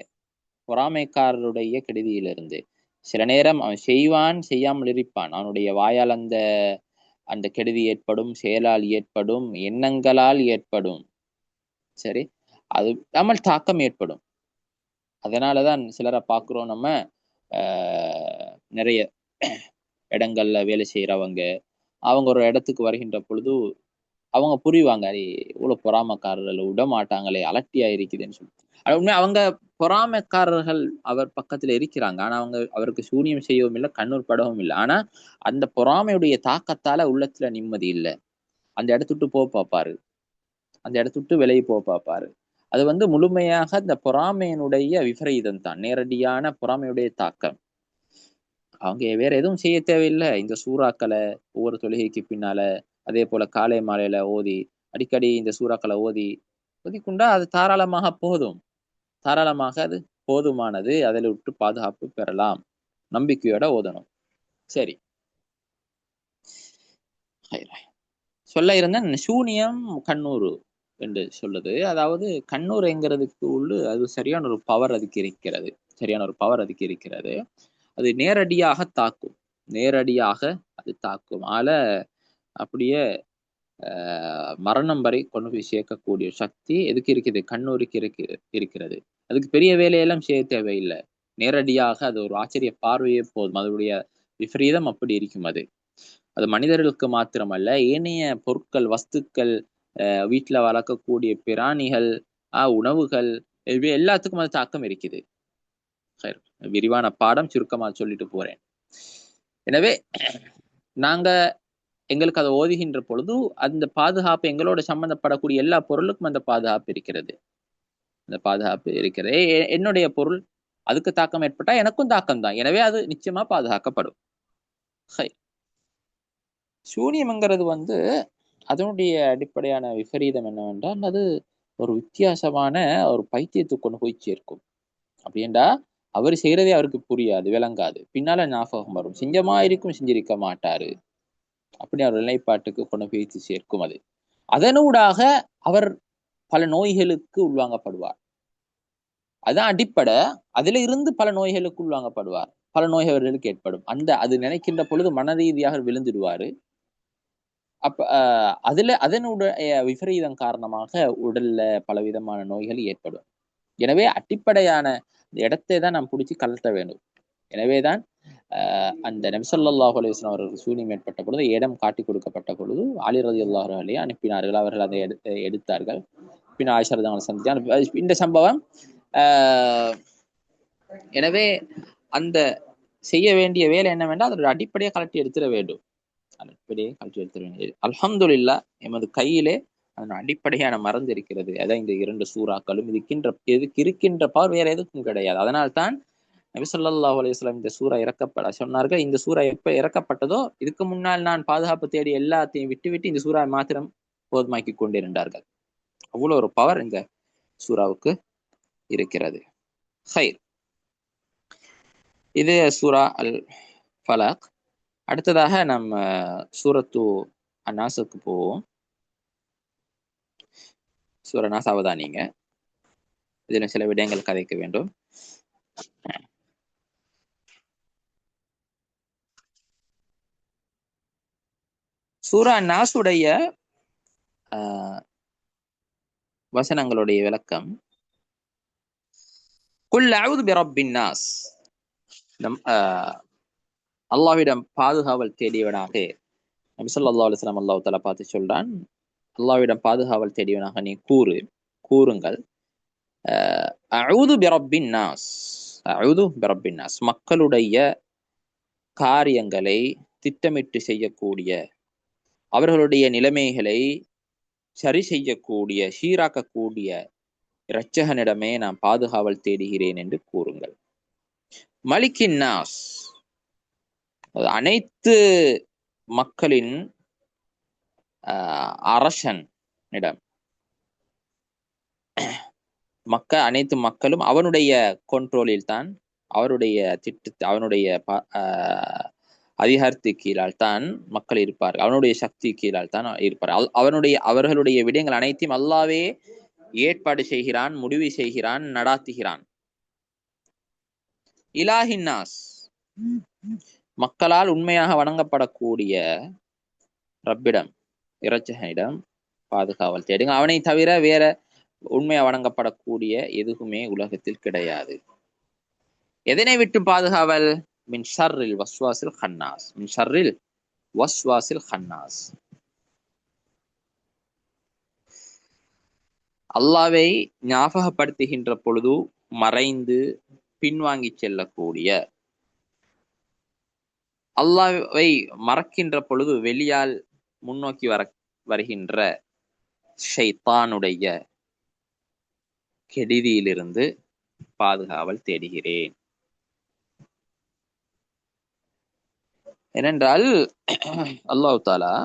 பொறாமைக்காரருடைய கெடுதியிலிருந்து. சில நேரம் அவன் செய்வான், செய்யாமல் இருப்பான். அவனுடைய வாயால் அந்த அந்த கெடுதி ஏற்படும், செயலால் ஏற்படும், எண்ணங்களால் ஏற்படும். சரி, அது நம்ம தாக்கம் ஏற்படும். அதனாலதான் சிலரை பார்க்கிறோம் நம்ம. நிறைய இடங்கள்ல வேலை செய்யறவங்க, அவங்க ஒரு இடத்துக்கு வருகின்ற பொழுது அவங்க புரிவாங்க, அது இவ்வளவு பொறாமக்காரர்கள் விட மாட்டாங்களே, அலட்டியா இருக்குதுன்னு சொல்லி. உண்மை அவங்க பொறாமைக்காரர்கள் அவர் பக்கத்துல இருக்கிறாங்க. ஆனா அவங்க அவருக்கு சூனியம் செய்யவும் இல்லை, கண்ணூர் படவும் இல்லை. ஆனா அந்த பொறாமையுடைய தாக்கத்தால உள்ளத்துல நிம்மதி இல்லை. அந்த இடத்துட்டு போ பார்ப்பாரு, அந்த இடத்துட்டு விலகி போ பார்ப்பாரு. அது முழுமையாக இந்த பொறாமையினுடைய விபரீதம் தான், நேரடியான பொறாமையுடைய தாக்கம். அவங்க வேற எதுவும் செய்ய தேவையில்லை. இந்த சூறாக்களை ஒவ்வொரு தொழுகைக்கு பின்னால, அதே போல காலை மாலையில ஓதி, அடிக்கடி இந்த சூறாக்களை ஓதி ஓதிக்கொண்டா அது தாராளமாக போதும். தாராளமாக அது போதுமானது. அதில் விட்டு பாதுகாப்பு பெறலாம். நம்பிக்கையோட ஓதணும். சரி, சொல்ல இருந்த சூனியம் கண்ணூறு என்று சொல்லுது. அதாவது கண்ணூரைங்கிறதுக்கு அது சரியான ஒரு பவர் அதுக்கு இருக்கிறது. சரியான ஒரு பவர் அதுக்கு இருக்கிறது. அது நேரடியாக தாக்கும். நேரடியாக அது தாக்கும். அப்படியே மரணம் வரை கொண்டு போய் சேர்க்கக்கூடிய சக்தி எதுக்கு இருக்குது? கண்ணூருக்கு இருக்கிறது. அதுக்கு பெரிய வேலையெல்லாம் செய்ய தேவையில்லை. நேரடியாக அது ஒரு ஆச்சரிய பார்வையே போதும். அதனுடைய விபரீதம் அப்படி இருக்கும். அது மனிதர்களுக்கு மாத்திரமல்ல, ஏனைய பொருட்கள், வஸ்துக்கள், வீட்டுல வளர்க்கக்கூடிய பிராணிகள், உணவுகள், எல்லாத்துக்கும் அது தாக்கம் இருக்குது. விரிவான பாடம் சுருக்கமா சொல்லிட்டு போறேன். எனவே நாங்க எங்களுக்கு அதை ஓதுகின்ற பொழுது அந்த பாதுகாப்பு, எங்களோட சம்பந்தப்படக்கூடிய எல்லா பொருளுக்கும் அந்த பாதுகாப்பு இருக்கிறது. அந்த பாதுகாப்பு இருக்கிறது. என்னுடைய பொருள் அதுக்கு தாக்கம் ஏற்பட்டா எனக்கும் தாக்கம் தான். எனவே அது நிச்சயமா பாதுகாக்கப்படும். சூனியம்ங்கிறது அதனுடைய அடிப்படையான விபரீதம் என்னவென்றால், அது ஒரு வித்தியாசமான ஒரு பைத்தியத்துக்கு கொண்டு போய் சேர்க்கும். அப்படின்டா அவர் செய்யறதே அவருக்கு புரியாது, விளங்காது. பின்னால ஞாபகம் வரும், செஞ்சமா இருக்கும், செஞ்சிருக்க மாட்டாரு. அப்படி அவர் நிலைப்பாட்டுக்கு கொண்டு போய் சேர்க்கும். அதனூடாக அவர் பல நோய்களுக்கு உள்வாங்கப்படுவார். அதான் அடிப்படை. அதுல இருந்து பல நோய்களுக்கு உள்வாங்கப்படுவார். பல நோய் அவர்களுக்கு ஏற்படும். அது நினைக்கின்ற பொழுது மன ரீதியாக விழுந்துடுவாரு. அப்ப அதனுடைய விபரீதம் காரணமாக உடல்ல பலவிதமான நோய்கள் ஏற்படும். எனவே அடிப்படையான இடத்தை தான் நாம் பிடிச்சி கலட்ட வேண்டும். எனவேதான் அந்த நபி ஸல்லல்லாஹு அலைஹி வஸல்லம் அவர்கள் சூனியம் ஏற்பட்ட பொழுது, இடம் காட்டி கொடுக்கப்பட்ட பொழுது அலி ரலியல்லாஹு அன்ஹு அனுப்பினார்கள். அவர்கள் அதை எடுத்தார்கள். பின் ஆயிஷா ரலியல்லாஹு அன்ஹா இந்த சம்பவம். எனவே அந்த செய்ய வேண்டிய வேலை என்னவென்றால் அதோட அடிப்படையை கலட்டி எடுத்துட வேண்டும். அடிப்படையை கலட்டி எடுத்துட வேண்டியது. அல்ஹம்துலில்லாஹ், எமது கையிலே அதன் அடிப்படையான மருந்து இருக்கிறது. அதான் இந்த 2 சூறாக்களும். இதுக்கு இருக்கின்ற பவர் வேற எதுக்கும் கிடையாது. அதனால்தான் நபி ஸல்லல்லாஹு அலைஹி வஸல்லம் இந்த சூரா இறக்கப்பட சொன்னார்கள். இந்த சூரா எப்ப இறக்கப்பட்டதோ இதுக்கு முன்னால் நான் பாதுகாப்பு தேடி எல்லாத்தையும் விட்டு இந்த சூறா மாத்திரம் போதுமாக்கி கொண்டிருந்தார்கள். அவ்வளவு ஒரு பவர் இந்த சூறாவுக்கு இருக்கிறது. ஹைர், இது சூரா அல் ஃபலக். அடுத்ததாக நம்ம சூரத்து அன்னாஸுக்கு போவோம். சூரா நாஸ் அவதானிங்க, இதுல சில விடயங்கள் கதைக்க வேண்டும். சூரா நாசுடைய வசனங்களுடைய விளக்கம். குல் அஊது பிரப்பின் நாஸ், அல்லாஹ்விடம் பாதுகாவல் தேடியவனாக நபி ஸல்லல்லாஹு அலைஹி வஸல்லம் அல்லாஹ் தஆலா பார்த்து சொல்றான், அல்லாஹ்விடம் பாதுகாவல் தேடியவனாக நீ கூறுங்கள், அஊது பிரப்பின் நாஸ், அஊது பிரப்பின் நாஸ், மக்களுடைய காரியங்களை திட்டமிட்டு செய்யக்கூடிய, அவர்களுடைய நிலைமைகளை சரி செய்யக்கூடிய, சீராக்கக்கூடிய இரட்சகனிடமே நான் பாதுகாவல் தேடுகிறேன் என்று கூறுங்கள். மலிக்கின் நாஸ், அனைத்து மக்களின் அரசனிடம், அனைத்து மக்களும் அவனுடைய கண்ட்ரோலில் தான், அவருடைய அவனுடைய அதிகாரத்து கீழால் தான் மக்கள் இருப்பார்கள். அவனுடைய சக்தி கீழால் தான் இருப்பார்கள். அவர்களுடைய விடயங்கள் அனைத்தையும் அல்லாஹ்வே ஏற்பாடு செய்கிறான், முடிவு செய்கிறான், நடாத்துகிறான். இலாஹின் நாஸ், மக்களால் உண்மையாக வணங்கப்படக்கூடிய ரப்பிடம் இரட்சகனிடம் பாதுகாவல் தேடுங்க. அவனை தவிர வேற உண்மையா வணங்கப்படக்கூடிய எதுவுமே உலகத்தில் கிடையாது. எதனை விட்டு பாதுகாவல்? மின் ஷர்ரில் வஸ்வாசில் ஹன்னாஸ். மின் ஷர்ரில் வஸ்வாசில் ஹன்னாஸ். அல்லாவை ஞாபகப்படுத்துகின்ற பொழுது மறைந்து பின்வாங்கி செல்லக்கூடிய, அல்லாவை மறக்கின்ற பொழுது வெளியால் முன்னோக்கி வருகின்ற ஷைத்தானுடைய கெடுதியிலிருந்து பாதுகாவல் தேடுகிறேன். ஏனென்றால் அல்லாஹ் தஆலா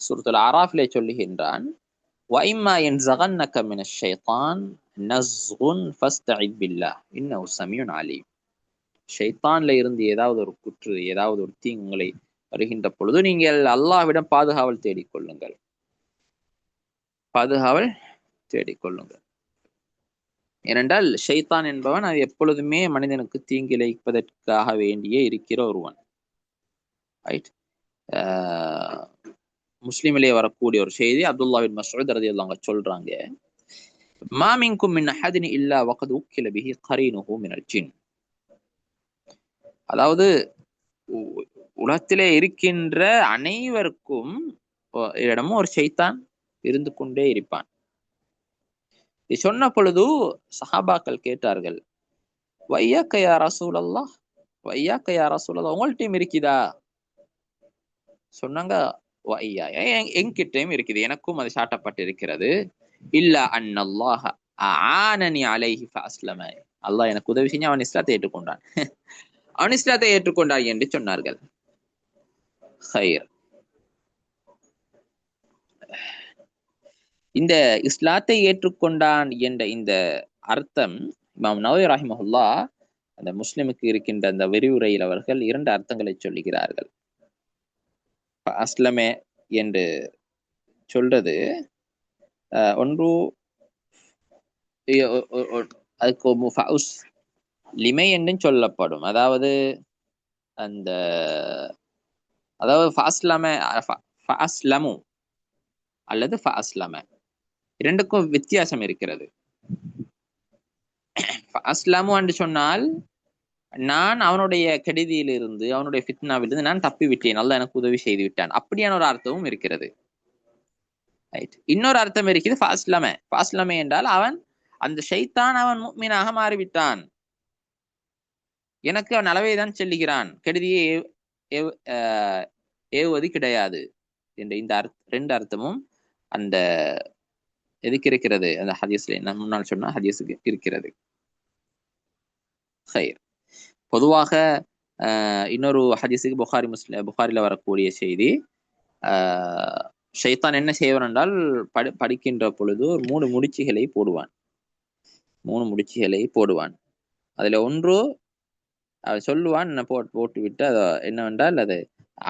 சூரத்துல் அராஃபிலே சொல்லுகின்றான், وَإِمَّا يَنزَغَنَّكَ مِنَ الشَّيْطَانِ نَزْغٌ فَاسْتَعِذْ بِاللَّهِ إِنَّهُ سَمِيعٌ عَلِيمٌ. ஷைத்தான்ல இருந்து ஏதாவது ஒரு குற்று, ஏதாவது ஒரு தீங்கு உங்களை வருகின்ற பொழுது நீங்கள் அல்லாஹ்விடம் பாதுகாவல் தேடிக்கொள்ளுங்கள். பாதுகாவல் தேடிக்கொள்ளுங்கள். ஏனென்றால் ஷைத்தான் என்பவன் அது எப்பொழுதுமே மனிதனுக்கு தீங்கிழைப்பதற்காக வேண்டியே இருக்கிற ஒருவன். ரைட். முஸ்லிமிலே வரக்கூடிய ஒரு செய்தி, அப்துல்லாஹ் பின் மஸ்ஊத் ரலியல்லாஹு அன்ஹு சொல்றாங்க, மா மின்கும் மின் அஹதின் இல்லா வகத் உக்கில பிஹி கரீனுஹு மினல் ஜின். அதாவது உலகத்திலே இருக்கின்ற அனைவருக்கும் இடமும் ஒரு ஷைத்தான் இருந்து கொண்டே இருப்பான். இது சொன்ன பொழுது சஹாபாக்கள் கேட்டார்கள், வையாக்க யா ரசூலல்லாஹ், வையாக்க யா ரசூலல்லாஹ், உங்கள்கிட்டயும் இருக்குதா? சொன்னாங்க, என்கிட்டயும் இருக்குது, எனக்கும் அது சாட்டப்பட்டு இருக்கிறது. இல்ல அன்னல்லாஹ ஆனனி அலைஹி ஃபஅஸ்லம. அல்லாஹ் எனக்கு உதவி செஞ்சு அவன் இஸ்லாத்தை ஏற்றுக்கொண்டான். அவன் இஸ்லாத்தை ஏற்றுக்கொண்டான் என்று சொன்னார்கள். ஹைர். இந்த இஸ்லாத்தை ஏற்றுக்கொண்டான் என்ற இந்த அர்த்தம் இமாம் நவவி ரஹிமஹுல்லாஹ் அந்த முஸ்லிமுக்கு இருக்கின்ற அந்த விரிவுரையில் அவர்கள் 2 அர்த்தங்களை சொல்லுகிறார்கள். அஸ்லமே என்று சொல்றது ஒன்று, அதுக்கு லிமை என்று சொல்லப்படும். அதாவது அந்த ஃபஅஸ்லமு அல்லது ஃபஅஸ்லம, இரண்டுக்கும் வித்தியாசம் இருக்கிறது. ஃபஅஸ்லமு என்று சொன்னால் நான் அவனுடைய கெடுதியிலிருந்து, அவனுடைய ஃபித்னாவிலிருந்து நான் தப்பி விட்டேன், அல்லாஹ் எனக்கு உதவி செய்து விட்டான், அப்படியான ஒரு அர்த்தமும் இருக்கிறது. ரைட். இன்னொரு அர்த்தம் இருக்குது ஃபஅஸ்லம. ஃபஅஸ்லம என்றால் அவன் அந்த ஷைத்தான் அவன் முஃமினாக மாறிவிட்டான், எனக்கு அவன் அளவை தான் செல்லுகிறான், கெடுதியை ஏவுவது கிடையாது என்ற இந்த 2 அர்த்தமும் அந்த எதுக்கு இருக்கிறது? அந்த ஹதீஸ்ல நான் முன்னால் சொன்ன ஹதீஸுக்கு இருக்கிறது. ஹைர். பொதுவாக இன்னொரு ஹதீஸுக்கு புகாரில வரக்கூடிய செய்தி, ஷைத்தான் என்ன செய்வான் என்றால் படிக்கின்ற பொழுது 3 முடிச்சுகளை போடுவான். 3 முடிச்சுகளை போடுவான். அதுல ஒன்று சொல்லுவான், போட்டு விட்டு என்னவென்றால், அது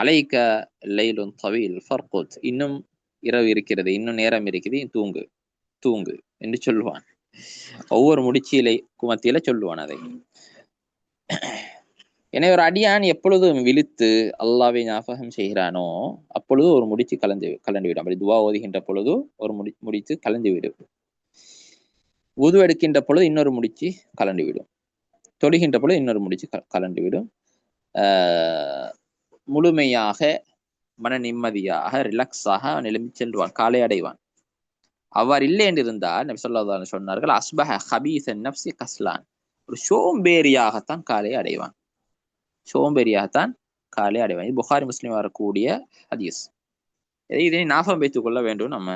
அலைக்க லைலுன் தவீல் ஃபர்குத், இன்னும் இரவு இருக்கிறது, இன்னும் நேரம் இருக்குது, தூங்கு தூங்கு என்று சொல்லுவான். ஒவ்வொரு முடிச்சியிலை குமத்தியில சொல்லுவான் அதை. எனவே ஒரு அடியான் எப்பொழுதும் விழித்து அல்லாஹ்வை ஞாபகம் செய்கிறானோ அப்பொழுது ஒரு முடிச்சு கலந்து விடும். அப்படி துவா ஓதுகின்ற பொழுது ஒரு முடிச்சு கலந்து விடும். உது எடுக்கின்ற பொழுது இன்னொரு முடிச்சு கலண்டு விடும். தொழுகின்ற பொழுது இன்னொரு முடிச்சு கலண்டு விடும். முழுமையாக மன நிம்மதியாக ரிலாக்ஸாக அவன் எழும்பி செல்வான், காலை அடைவான். அவ்வாறு இல்லை என்று இருந்தால் நபி ஸல்லல்லாஹு அலைஹி வஸல்லம் சொன்னார்கள், அஸ்பஹ ஹபீஸன் நஃப்ஸி கஸ்லான், ஒரு சோம்பேறியாகத்தான் காலை அடைவான், சோம்பேறியாகத்தான் காலை அடைவான். இது புகாரி முஸ்லிம் வரக்கூடிய ஹதீஸ். இதனை ஞாபகம் வைத்துக் கொள்ள வேண்டும் நம்ம.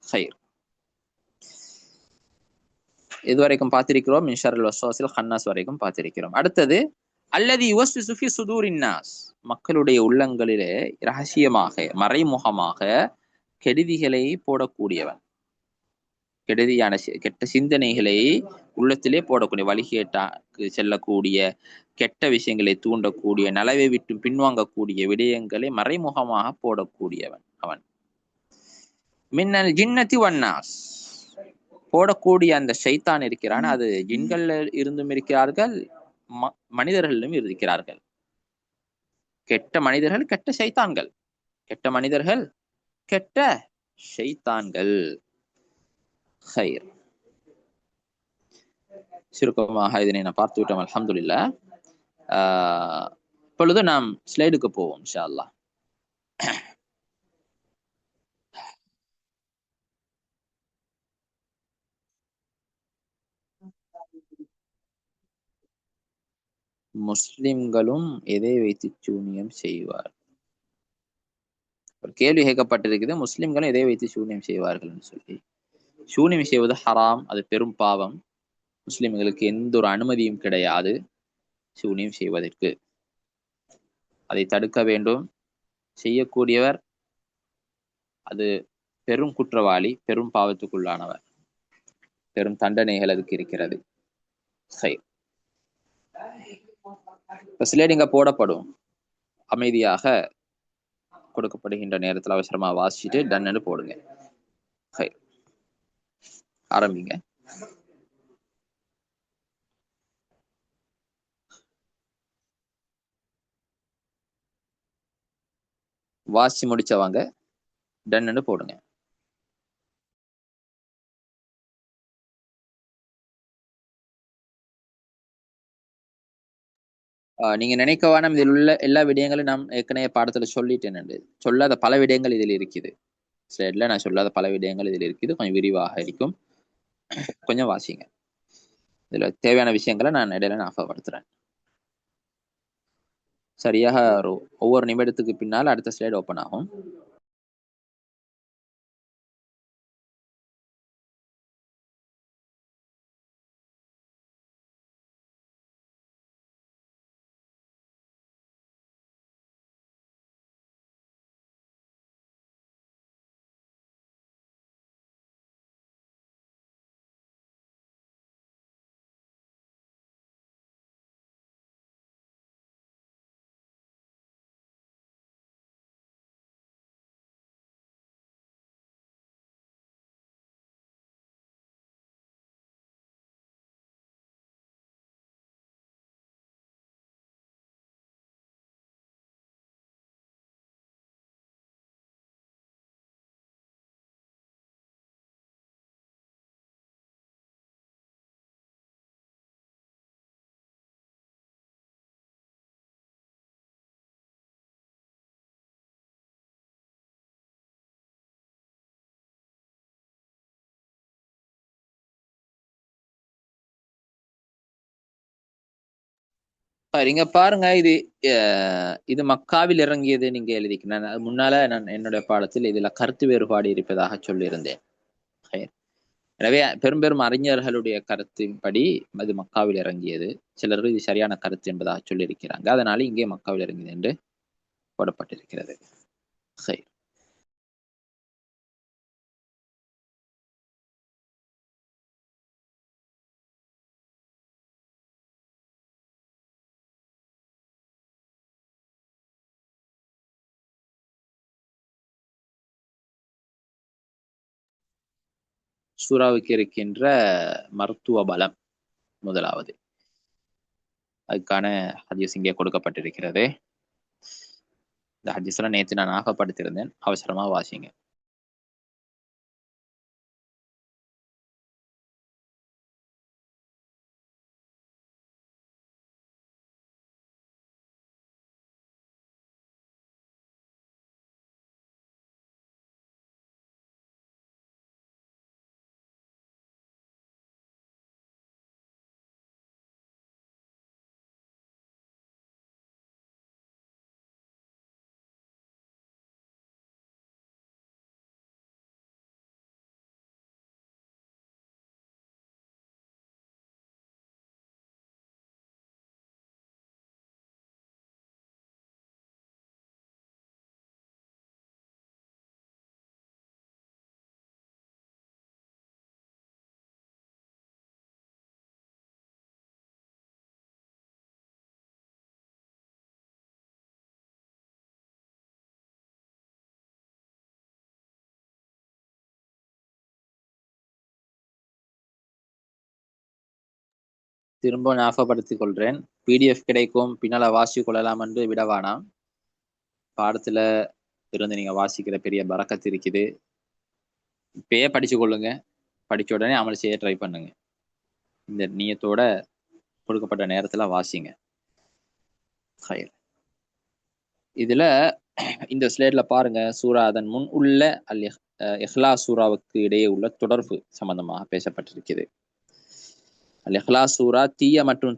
ஹைர். இதுவரைக்கும் பார்த்திருக்கிறோம், மின் ஷர்ரில் வஸ்வாஸில் ஹன்னாஸ் வரைக்கும் பார்த்திருக்கிறோம். அடுத்தது, அல்லதி யுவஸ்விசு ஃபீ சுதூரின் நாஸ், மக்களுடைய உள்ளங்களிலே ரகசியமாக மறைமுகமாக கெடுதிகளை போடக்கூடியவன், கெடுதியான கெட்ட சிந்தனைகளை உள்ளத்திலே போடக்கூடிய, வழிகேட்டாக்கு செல்லக்கூடிய, கெட்ட விஷயங்களை தூண்டக்கூடிய, நலவை விட்டு பின்வாங்கக்கூடிய விடயங்களை மறைமுகமாக போடக்கூடியவன் அவன். மின்னல் ஜின்னதி வன்னாஸ், போடக்கூடிய அந்த ஷைத்தான் இருக்கிறான், அது ஜின்கள் இருந்தும் இருக்கிறார்கள், மனிதர்களிலும் இருக்கிறார்கள். கெட்ட மனிதர்கள், கெட்ட ஷைத்தான்கள். கெட்ட மனிதர்கள், கெட்ட ஷைத்தான்கள். ஹைர். சுருக்கமாக இதனை நான் பார்த்து விட்டோம். அல்ஹம்துலில்லாஹ். இப்பொழுது நாம் ஸ்லைடுக்கு போவோம் இன்ஷா அல்லாஹ். முஸ்லிம்களும் எதை வைத்து சூனியம் செய்வார்? ஒரு கேள்வி கேட்கப்பட்டிருக்குது, முஸ்லிம்களும் எதை வைத்து சூனியம் செய்வார்கள் சொல்லி. சூனியம் செய்வது ஹராம், அது பெரும் பாவம். முஸ்லிம்களுக்கு எந்த ஒரு அனுமதியும் கிடையாது சூனியம் செய்வதற்கு. அதை தடுக்க வேண்டும். செய்யக்கூடியவர் அது பெரும் குற்றவாளி, பெரும் பாவத்துக்குள்ளானவர், பெரும் தண்டனைகள் அதுக்கு இருக்கிறது. சரி, ஸ்லைடிங்க போடப்படும். அமைதியாக கொடுக்கப்படுகின்ற நேரத்தில் அவசரமா வாசிச்சுட்டு டன்னு போடுங்க. சரி, ஆரம்பிங்க. வாசிச்சு முடிச்சவாங்க டன்னு போடுங்க. நீங்க நினைக்க வேணாம், இதில் உள்ள எல்லா விடயங்களும் நாம் ஏற்கனவே பாடத்துல சொல்லிட்டேன். சொல்லாத பல விடயங்கள் இதில் இருக்குது. ஸ்லைட்ல நான் சொல்லாத பல விடயங்கள் இதில் இருக்குது. கொஞ்சம் விரிவாக இருக்கும். கொஞ்சம் வாசிங்க. இதுல தேவையான விஷயங்களை நான் இடையில ஞாபகப்படுத்துறேன். சரியாக ஒவ்வொரு நிமிடத்துக்கு பின்னால் அடுத்த ஸ்லைடு ஓப்பன் ஆகும். இங்க பாருங்க, இது மக்காவில் இறங்கியது நீங்க எழுதிக்கிறேன். முன்னால நான் என்னுடைய பாடத்தில் இதுல கருத்து வேறுபாடு இருப்பதாக சொல்லியிருந்தேன். எனவே பெரும் அறிஞர்களுடைய கருத்தின்படி அது மக்காவில் இறங்கியது. சிலர்கள் இது சரியான கருத்து என்பதாக சொல்லியிருக்கிறாங்க. அதனால இங்கே மக்காவில் இறங்கியது என்று போடப்பட்டிருக்கிறது. சரி, சூறாவுக்கு இருக்கின்ற மருத்துவ பலம் முதலாவது. அதுக்கான ஹதீஸ் இங்கே கொடுக்கப்பட்டிருக்கிறது. இந்த ஹதீஸ்லாம் நேற்று நான் ஞாபகப்படுத்தியிருந்தேன். அவசரமா வாசிங்க. திரும்ப ஞாபகப்படுத்திக் கொள்றேன். PDF கிடைக்கும், பின்னால வாசிச்சு கொள்ளலாம் என்று விடவானாம். பாடத்துல இருந்து நீங்க வாசிக்கிற பெரிய பரக்கத்து இருக்குது. இப்பயே படிச்சு கொள்ளுங்க. படிச்ச உடனே அமல் செய்ய ட்ரை பண்ணுங்க. இந்த நியத்தோட கொடுக்கப்பட்ட நேரத்துல வாசிங்க. ஹைர். இதுல இந்த ஸ்லேட்ல பாருங்க, சூரா அதன் முன் உள்ள இஹ்லாஸ் சூராவுக்கு இடையே உள்ள தொடர்பு சம்பந்தமாக பேசப்பட்டிருக்கிறது. இஹ்லாஸ் சூரா தீய மற்றும்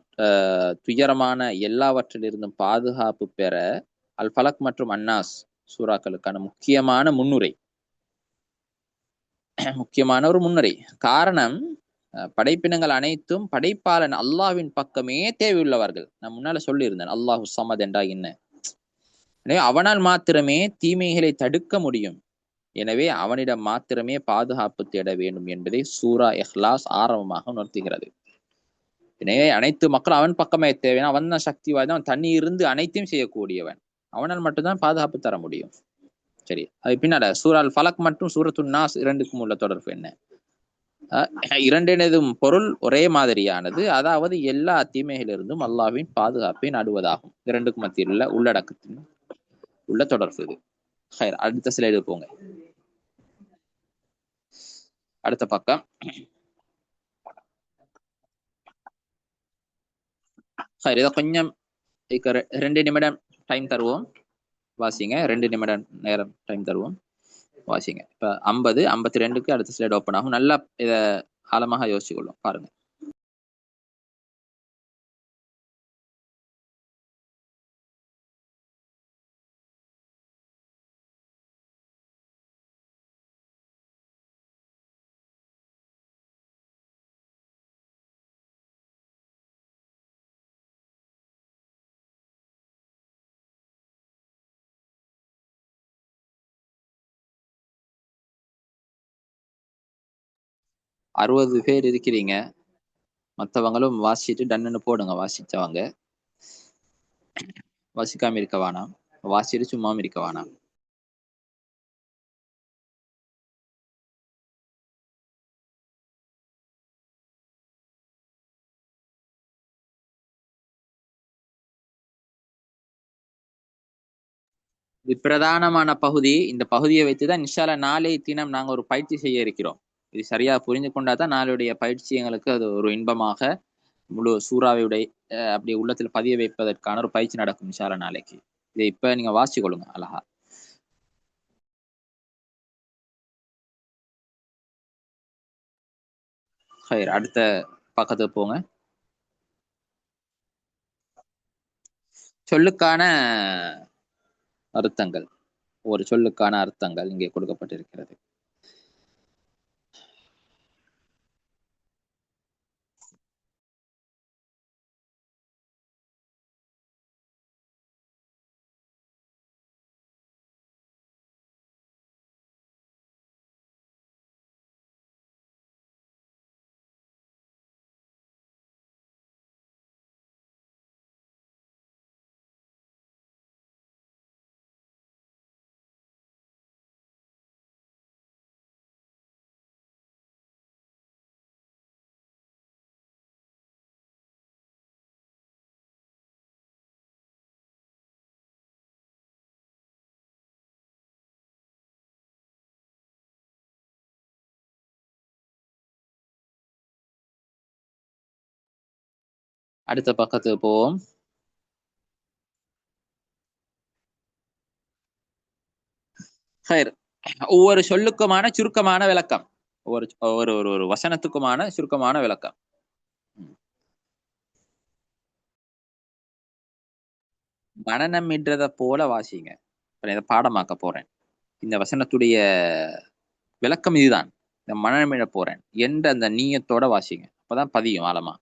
துயரமான எல்லாவற்றிலிருந்தும் பாதுகாப்பு பெற அல் ஃபலக் மற்றும் அன்னாஸ் சூறாக்களுக்கான முக்கியமான ஒரு முன்னுரை. காரணம், படைப்பினங்கள் அனைத்தும் படைப்பாளன் அல்லாஹ்வின் பக்கமே தேவையுள்ளவர்கள். நான் முன்னால சொல்லியிருந்தேன், அல்லாஹு சமத் என்றா என்ன. எனவே அவனால் மாத்திரமே தீமைகளை தடுக்க முடியும். எனவே அவனிடம் மாத்திரமே பாதுகாப்பு தேட வேண்டும் என்பதை சூரா இஹ்லாஸ் ஆரம்பமாக உணர்த்துகிறது. எனவே அனைத்து மக்களும் அவன் பக்கமே தேவையான, அவன் தான் சக்தி வாய்ந்தவன், அவன் தண்ணி இருந்து அனைத்தையும் செய்யக்கூடியவன், அவனால் மட்டும்தான் பாதுகாப்பு தர முடியும். சரி, அது பின்னால சூரால் ஃபலக் மற்றும் சூரத்துன் நாஸ் இரண்டுக்கும் உள்ள தொடர்பு என்ன? இரண்டினதும் பொருள் ஒரே மாதிரியானது, அதாவது எல்லா தீமைகளிலிருந்தும் அல்லாஹ்வின் பாதுகாப்பை நாடுவதாகும். இரண்டுக்கும் மத்தியில் உள்ள உள்ளடக்கத்தின் உள்ள தொடர்பு இது. அடுத்த ஸ்லைடு போங்க. அடுத்த பக்கம். இதை கொஞ்சம் 2 நிமிடம் டைம் தருவோம், வாசிங்க. 2 நிமிடம் நேரம் டைம் தருவோம், வாசிங்க. இப்ப 52க்கு அடுத்த ஸ்லைடு ஓப்பன் ஆகும். நல்லா இதை ஆழமாக யோசிச்சு கொள்ளும், பாருங்க. அறுபது பேர் இருக்கிறீங்க. மற்றவங்களும் வாசிச்சுட்டு டன்னு போடுங்க. வாசிச்சவங்க வாசிக்காம இருக்க வேணாம், வாசிட்டு சும்மாவும் இருக்க வேணாம். இது பிரதானமான பகுதி. இந்த பகுதியை வைத்துதான் இன்ஷால்லா நாளைய தினம் நாங்க ஒரு பயிற்சி செய்ய இருக்கிறோம். இது சரியா புரிந்து கொண்டாதான் நாளுடைய பயிற்சி எங்களுக்கு அது ஒரு இன்பமாக முழு சூறாவுடைய அப்படி உள்ளத்துல பதிய வைப்பதற்கான ஒரு பயிற்சி நடக்கும் இன்ஷால்லா நாளைக்கு. இதை இப்ப நீங்க வாசிச்சு கொள்ளுங்க அழகா. அடுத்த பக்கத்துக்கு போங்க. சொல்லுக்கான அர்த்தங்கள், ஒரு சொல்லுக்கான அர்த்தங்கள் இங்கே கொடுக்கப்பட்டிருக்கிறது. அடுத்த பக்கத்துக்கு போவோம். ஒவ்வொரு சொல்லுக்குமான சுருக்கமான விளக்கம், ஒவ்வொரு ஒரு ஒரு வசனத்துக்குமான சுருக்கமான விளக்கம். மனநம் என்றத போல வாசிங்க. இதை பாடமாக்க போறேன். இந்த வசனத்துடைய விளக்கம் இதுதான். இந்த மனநமிழ போறேன் என்ற அந்த நீயத்தோட வாசிங்க, அப்பதான் பதியும் ஆழமா.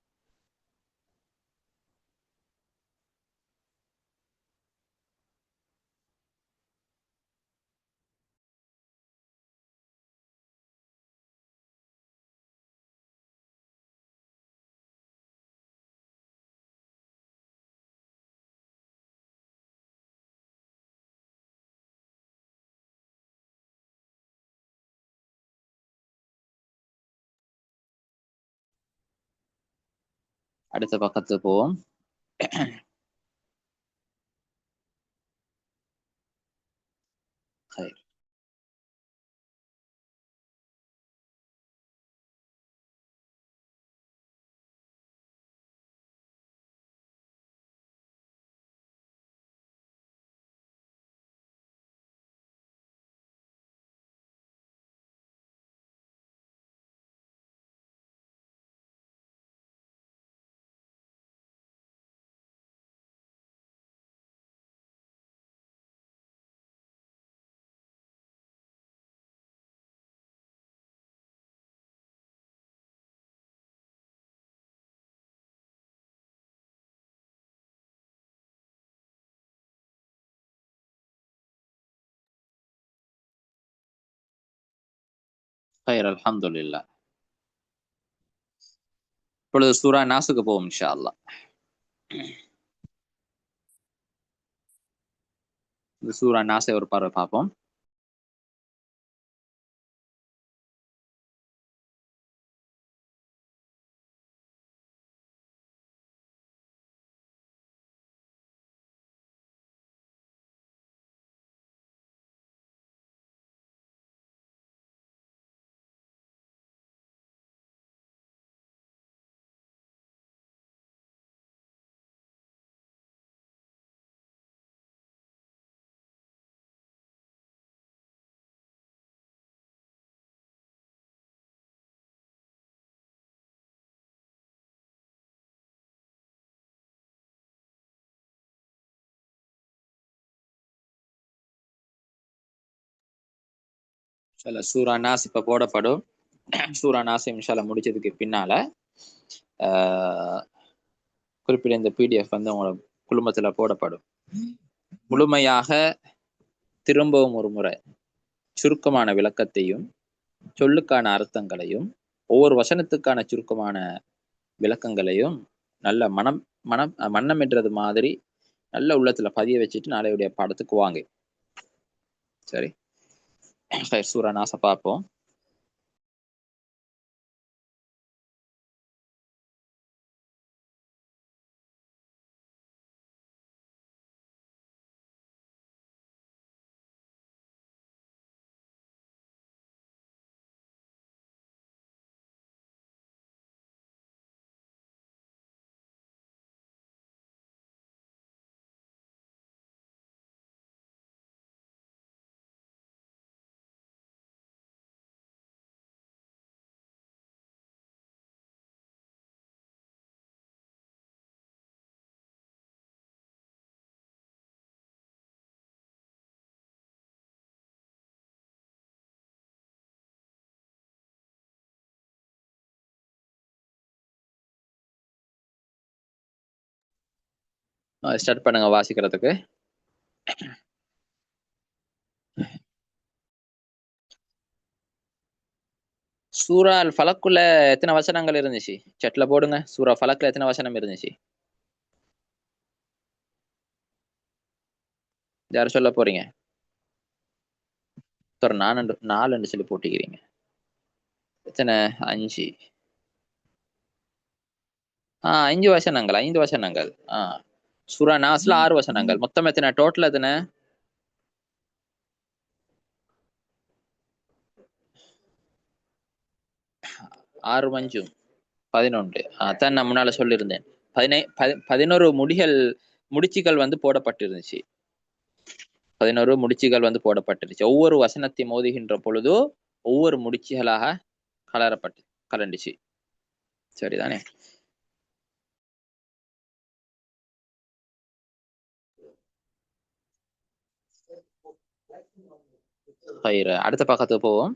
அடுத்த பக்கத்துக்கு போவோம். ஹைர், அல்ஹம்துலில்லாஹ். இப்பொழுது சூரா நாஸுக்கு போவோம் இன்ஷா அல்லாஹ். இந்த சூரா நாஸை ஒரு பார்வை பார்ப்போம். சூரா நாஸ் இப்ப போடப்படும். சூரா நாஸ் இன்ஷா அல்லாஹ் முடிச்சதுக்கு பின்னால குறிப்பிட்ட இந்த பிடிஎஃப் வந்து உங்களோட குழுமத்துல போடப்படும். முழுமையாக திரும்பவும் ஒரு முறை சுருக்கமான விளக்கத்தையும் சொல்லுக்கான அர்த்தங்களையும் ஒவ்வொரு வசனத்துக்கான சுருக்கமான விளக்கங்களையும் நல்ல மன்னம் என்றது மாதிரி நல்ல உள்ளத்துல பதிய வச்சுட்டு நாளையுடைய பாடத்துக்கு வாங்க. சரி, சூரா நாஸ பார்ப்போம். ஸ்டார்ட் பண்ணுங்க வாசிக்கிறதுக்கு. சூரா அல் ஃபலக்குள்ள எத்தனை வசனங்கள் இருந்துச்சு? சட்ல போடுங்க. சூரா ஃபலக்ல எத்தனை வசனம் இருந்துச்சு? யார் சொல்ல போறீங்க? சார், 4 சொல்லி போட்டிக்கிறீங்க. எத்தனை? 5. 5 வசனங்கள். 5 வசனங்கள். சூரா நாஸ்ல 6 வசனங்கள். மொத்தம் எத்தனை? டோட்டல் எத்தனை? 6 5 11. அதான் நான் முன்னால சொல்லியிருந்தேன். 11 முடிச்சுகள் வந்து போடப்பட்டிருந்துச்சு. 11 முடிச்சுகள் வந்து போடப்பட்டிருச்சு. ஒவ்வொரு வசனத்தை மோதுகின்ற பொழுதோ ஒவ்வொரு முடிச்சுகளாக கலண்டுச்சு. சரிதானே? அடுத்த பக்கத்துக்கு போவோம்.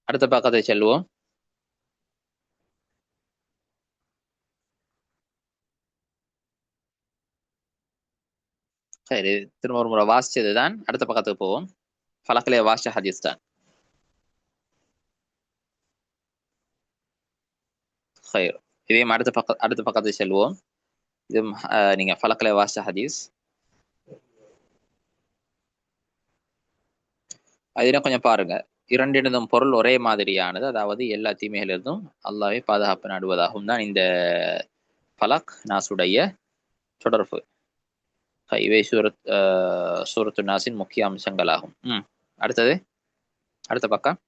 அடுத்த பக்கத்தை செல்வோம். சரி, திரும்ப ஒரு முறை வாசிச்சதுதான். அடுத்த பக்கத்துக்கு போவோம். ஃபலக்லே வாசிச்ச ஹதீஸ் தான். இதையும் அடுத்த பக்கத்தை செல்வோம். இது நீங்க ஃபலக்லே வாசிச்ச ஹதீஸ். அதுனா கொஞ்சம் பாருங்க. இரண்டினதும் பொருள் ஒரே மாதிரியானது. அதாவது எல்லா தீமைகளிலிருந்தும் அல்லாஹ்வை பாதுகாப்பு நாடுவதாகவும் தான் இந்த ஃபலக் நாசுடைய தொடர்பு. இவை சூரத்து நாசின் முக்கிய அம்சங்களாகும். அடுத்தது, அடுத்த பக்கம்.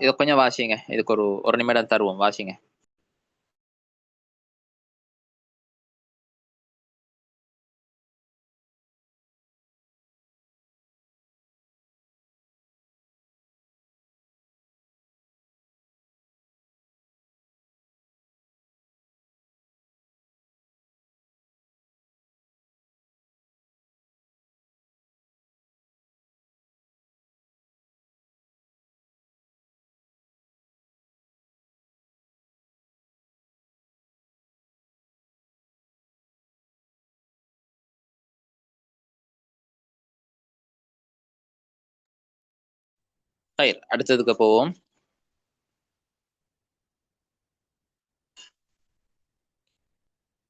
இதை கொஞ்சம் வாசிங்க. இதுக்கு ஒரு நிமிடம் தருவோம், வாசிங்க. அடுத்ததுக்கு போவோம்.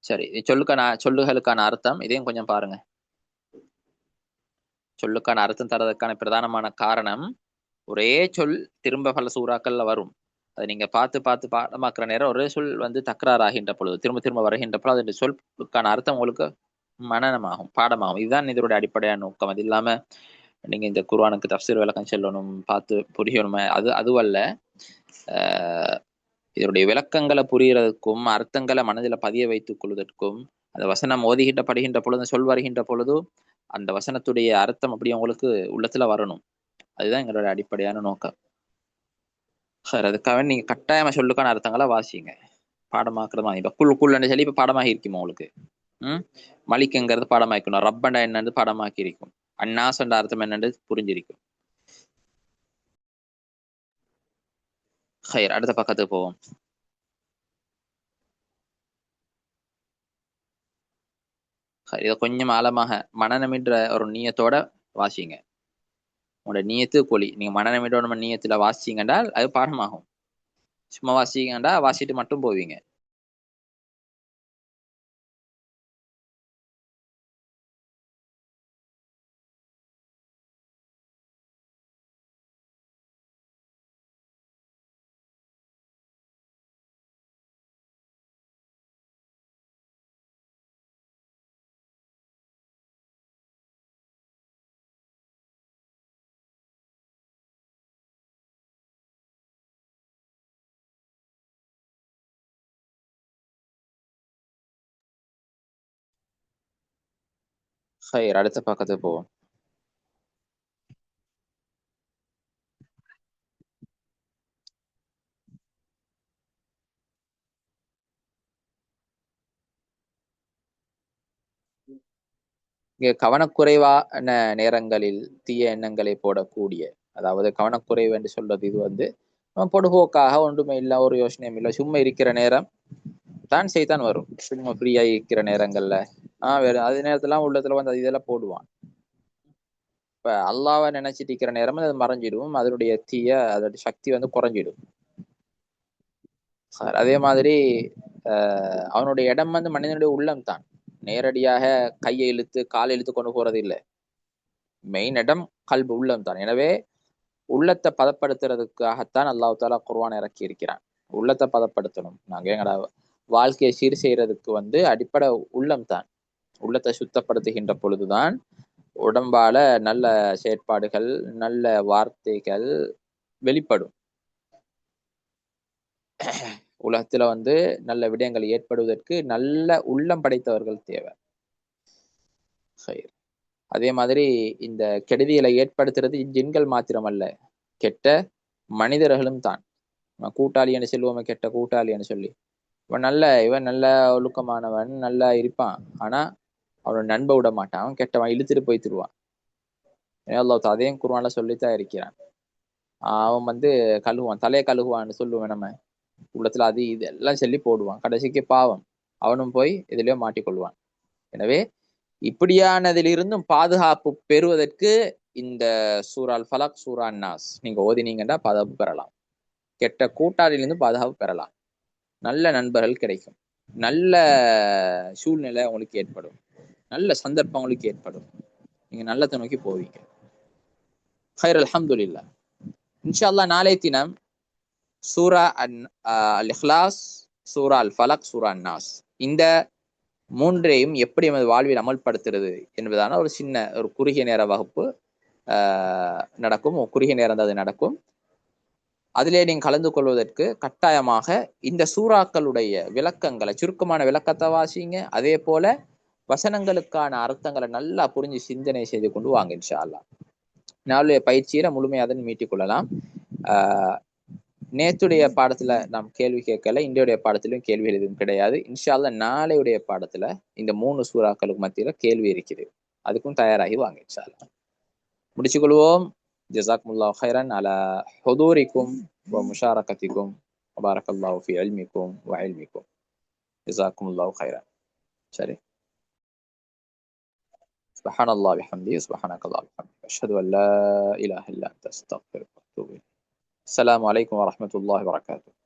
சரி, சொல்லுகளுக்கான அர்த்தம் இதையும் கொஞ்சம் பாருங்க. சொல்லுக்கான அர்த்தம் தரதுக்கான பிரதானமான காரணம், ஒரே சொல் திரும்ப பல சூறாக்கள்ல வரும். அதை நீங்க பார்த்து பார்த்து பாடமாக்குற நேரம் ஒரே சொல் வந்து தக்ரார் ஆகின்ற பொழுது, திரும்ப திரும்ப வருகின்ற பொழுது அதனுடைய சொல்லுக்கான அர்த்தம் உங்களுக்கு மனனமாகும், பாடமாகும். இதுதான் இதனுடைய அடிப்படையான நோக்கம். அது இல்லாம நீங்க இந்த குர்ஆனுக்கு தஃப்சீர் விளக்கம் சொல்லணும், பார்த்து புரியணும், அதுவல்ல. இதனுடைய விளக்கங்களை புரியறதுக்கும் அர்த்தங்களை மனதில் பதிய வைத்துக் கொள்வதற்கும், அந்த வசனம் ஓதுகின்ற படுகின்ற பொழுது, சொல் வருகின்ற பொழுது அந்த வசனத்துடைய அர்த்தம் அப்படி உங்களுக்கு உள்ளத்துல வரணும். அதுதான் எங்களோட அடிப்படையான நோக்கம். சார், அதுக்காக நீங்க கட்டாயமா சொல்லுக்கான அர்த்தங்களை வாசிங்க, பாடமாக்குறது மாதிரி. இப்ப குள்ளுன்னு சொல்லி இப்ப பாடமாகி இருக்குமா உங்களுக்கு? மலிக்குங்கிறது பாடமாக்கணும், ரப்பண்டா என்னன்னு பாடமாக்கி இருக்கும், அந்நாசண்ட அர்த்தம் என்னன்னு புரிஞ்சிருக்கும். அடுத்த பக்கத்துக்கு போவோம். இதை கொஞ்சம் ஆழமாக மனநமின்ற ஒரு நீயத்தோட வாசிங்க. உங்களோட நீயத்து கொலி, நீங்க மனநமிட்டோட நம்ம நீயத்துல வாசிங்கன்றால் அது பாடமாகும். சும்மா வாசிங்கண்டா வாசிட்டு மட்டும் போவீங்க. அடுத்த பக்கத்துக்கு போவோம். இங்க கவனக்குறைவான நேரங்களில் தீய எண்ணங்களை போடக்கூடிய, அதாவது கவனக்குறைவு என்று சொல்றது இது வந்து பொடுபோக்காக ஒன்றுமே இல்லை, ஒரு யோசனையும் இல்லை, சும்மா இருக்கிற நேரம் தான் செய்தான் வரும். சும்மா ஃப்ரீயா இருக்கிற நேரங்கள்ல வேற அது நேரத்துல உள்ளத்துல வந்து அது இதெல்லாம் போடுவான். இப்ப அல்லாவை நினைச்சிட்டு இருக்கிற நேரம் அது மறைஞ்சிடும், அதனுடைய தீய அதோட சக்தி வந்து குறைஞ்சிடும். அதே மாதிரி அவனுடைய இடம் வந்து மனிதனுடைய உள்ளம் தான். நேரடியாக கையை இழுத்து காலை இழுத்து கொண்டு போறது இல்லை. மெயின் இடம் கல்பு, உள்ளம் தான். எனவே உள்ளத்தை பதப்படுத்துறதுக்காகத்தான் அல்லாஹ் தாலா குர்ஆன் இறக்கி இருக்கிறான். உள்ளத்தை பதப்படுத்தணும். நாங்க எங்கட வாழ்க்கையை சீர் செய்யறதுக்கு வந்து அடிப்படை உள்ளம் தான். உள்ளத்தை சுத்தப்படுத்துகின்ற பொழுதுதான் உடம்பால நல்ல செயற்பாடுகள், நல்ல வார்த்தைகள் வெளிப்படும். உலகத்துல வந்து நல்ல விடயங்கள் ஏற்படுவதற்கு நல்ல உள்ளம் படைத்தவர்கள் தேவை. அதே மாதிரி இந்த கெடுதிகளை ஏற்படுத்துறது ஜின்கள் மாத்திரம் அல்ல, கெட்ட மனிதர்களும் தான். கூட்டாளின்னு செல்வமே கெட்ட கூட்டாளின்னு சொல்லி, இவன் நல்ல ஒழுக்கமானவன், நல்லா இருப்பான், ஆனா அவனோட நண்ப விட மாட்டான், அவன் கெட்டவன், இழுத்துட்டு போய் தருவான். அல்லாஹ் அதையும் குர்ஆன்ல சொல்லித்தான் இருக்கிறான். அவன் வந்து கழுகுவான், தலையை கழுகுவான்னு சொல்லுவேன் நம்ம. உள்ளத்துல அது இது எல்லாம் சொல்லி போடுவான், கடைசிக்கு பாவம் அவனும் போய் எதிலையோ மாட்டிக்கொள்வான். எனவே இப்படியானதிலிருந்தும் பாதுகாப்பு பெறுவதற்கு இந்த சூரால் ஃபலக், சூரா நாஸ் நீங்க ஓதினீங்கன்னா பாதுகாப்பு பெறலாம். கெட்ட கூட்டாளிலிருந்து பாதுகாப்பு பெறலாம். நல்ல நண்பர்கள் கிடைக்கும், நல்ல சூழ்நிலை உங்களுக்கு ஏற்படும், நல்ல சந்தர்ப்பம் உங்களுக்கு ஏற்படும், நீங்க நல்லத்தை நோக்கி போவீங்க. அல்ஹம்துலில்லாஹ். இன்ஷா அல்லாஹ் நாளை தினம் சூரா அல் இஹ்லாஸ், சூரா அல் ஃபலக், சூரா நாஸ் இந்த மூன்றையும் எப்படி நமது வாழ்வில் அமல்படுத்துறது என்பதான ஒரு சின்ன ஒரு குறுகிய நேர வகுப்பு நடக்கும். குறுகிய நேரம் தான் அது நடக்கும். அதிலே நீங்க கலந்து கொள்வதற்கு கட்டாயமாக இந்த சூறாக்களுடைய விளக்கங்களை, சுருக்கமான விளக்கத்தை வாசிங்க. அதே போல வசனங்களுக்கான அர்த்தங்களை நல்லா புரிஞ்சு சிந்தனை செய்து கொண்டு வாங்க. இன்ஷா அல்லாஹ் நாளுடைய பயிற்சியில முழுமையாக அதன் மீட்டிக் கொள்ளலாம். நேத்துடைய பாடத்துல நாம் கேள்வி கேட்கல, இன்றைய பாடத்திலும் கேள்விகள் எதுவும் கிடையாது. இன்ஷா அல்லாஹ் நாளையுடைய பாடத்துல இந்த 3 சூறாக்களுக்கு மத்தியில கேள்வி இருக்குது, அதுக்கும் தயாராகி வாங்க. இன்ஷா அல்லாஹ் முடிச்சுக் கொள்வோம். ஜஸாக்குமுல்லாஹு கைரன் அலா ஹுதூரிக்கும் வ முஷாரகத்திக்கும் வ பாரக்கல்லாஹு ஃபீ இல்மிக்கும் வ இல்மிக்கும். ஜஸாக்குமுல்லாஹு கைரன். சரி. சுப்ஹானல்லாஹி வ பிஹம்திஹி சுப்ஹானக்கல்லாஹு வ பிஹம்திஹி அஷ்ஹது அன் லா இலாஹா இல்லா அன்த அஸ்தக்ஃபிருக்க அஸ்ஸலாமு அலைக்கும் வரஹ்மத்துல்லாஹி வபரகாத்துஹு.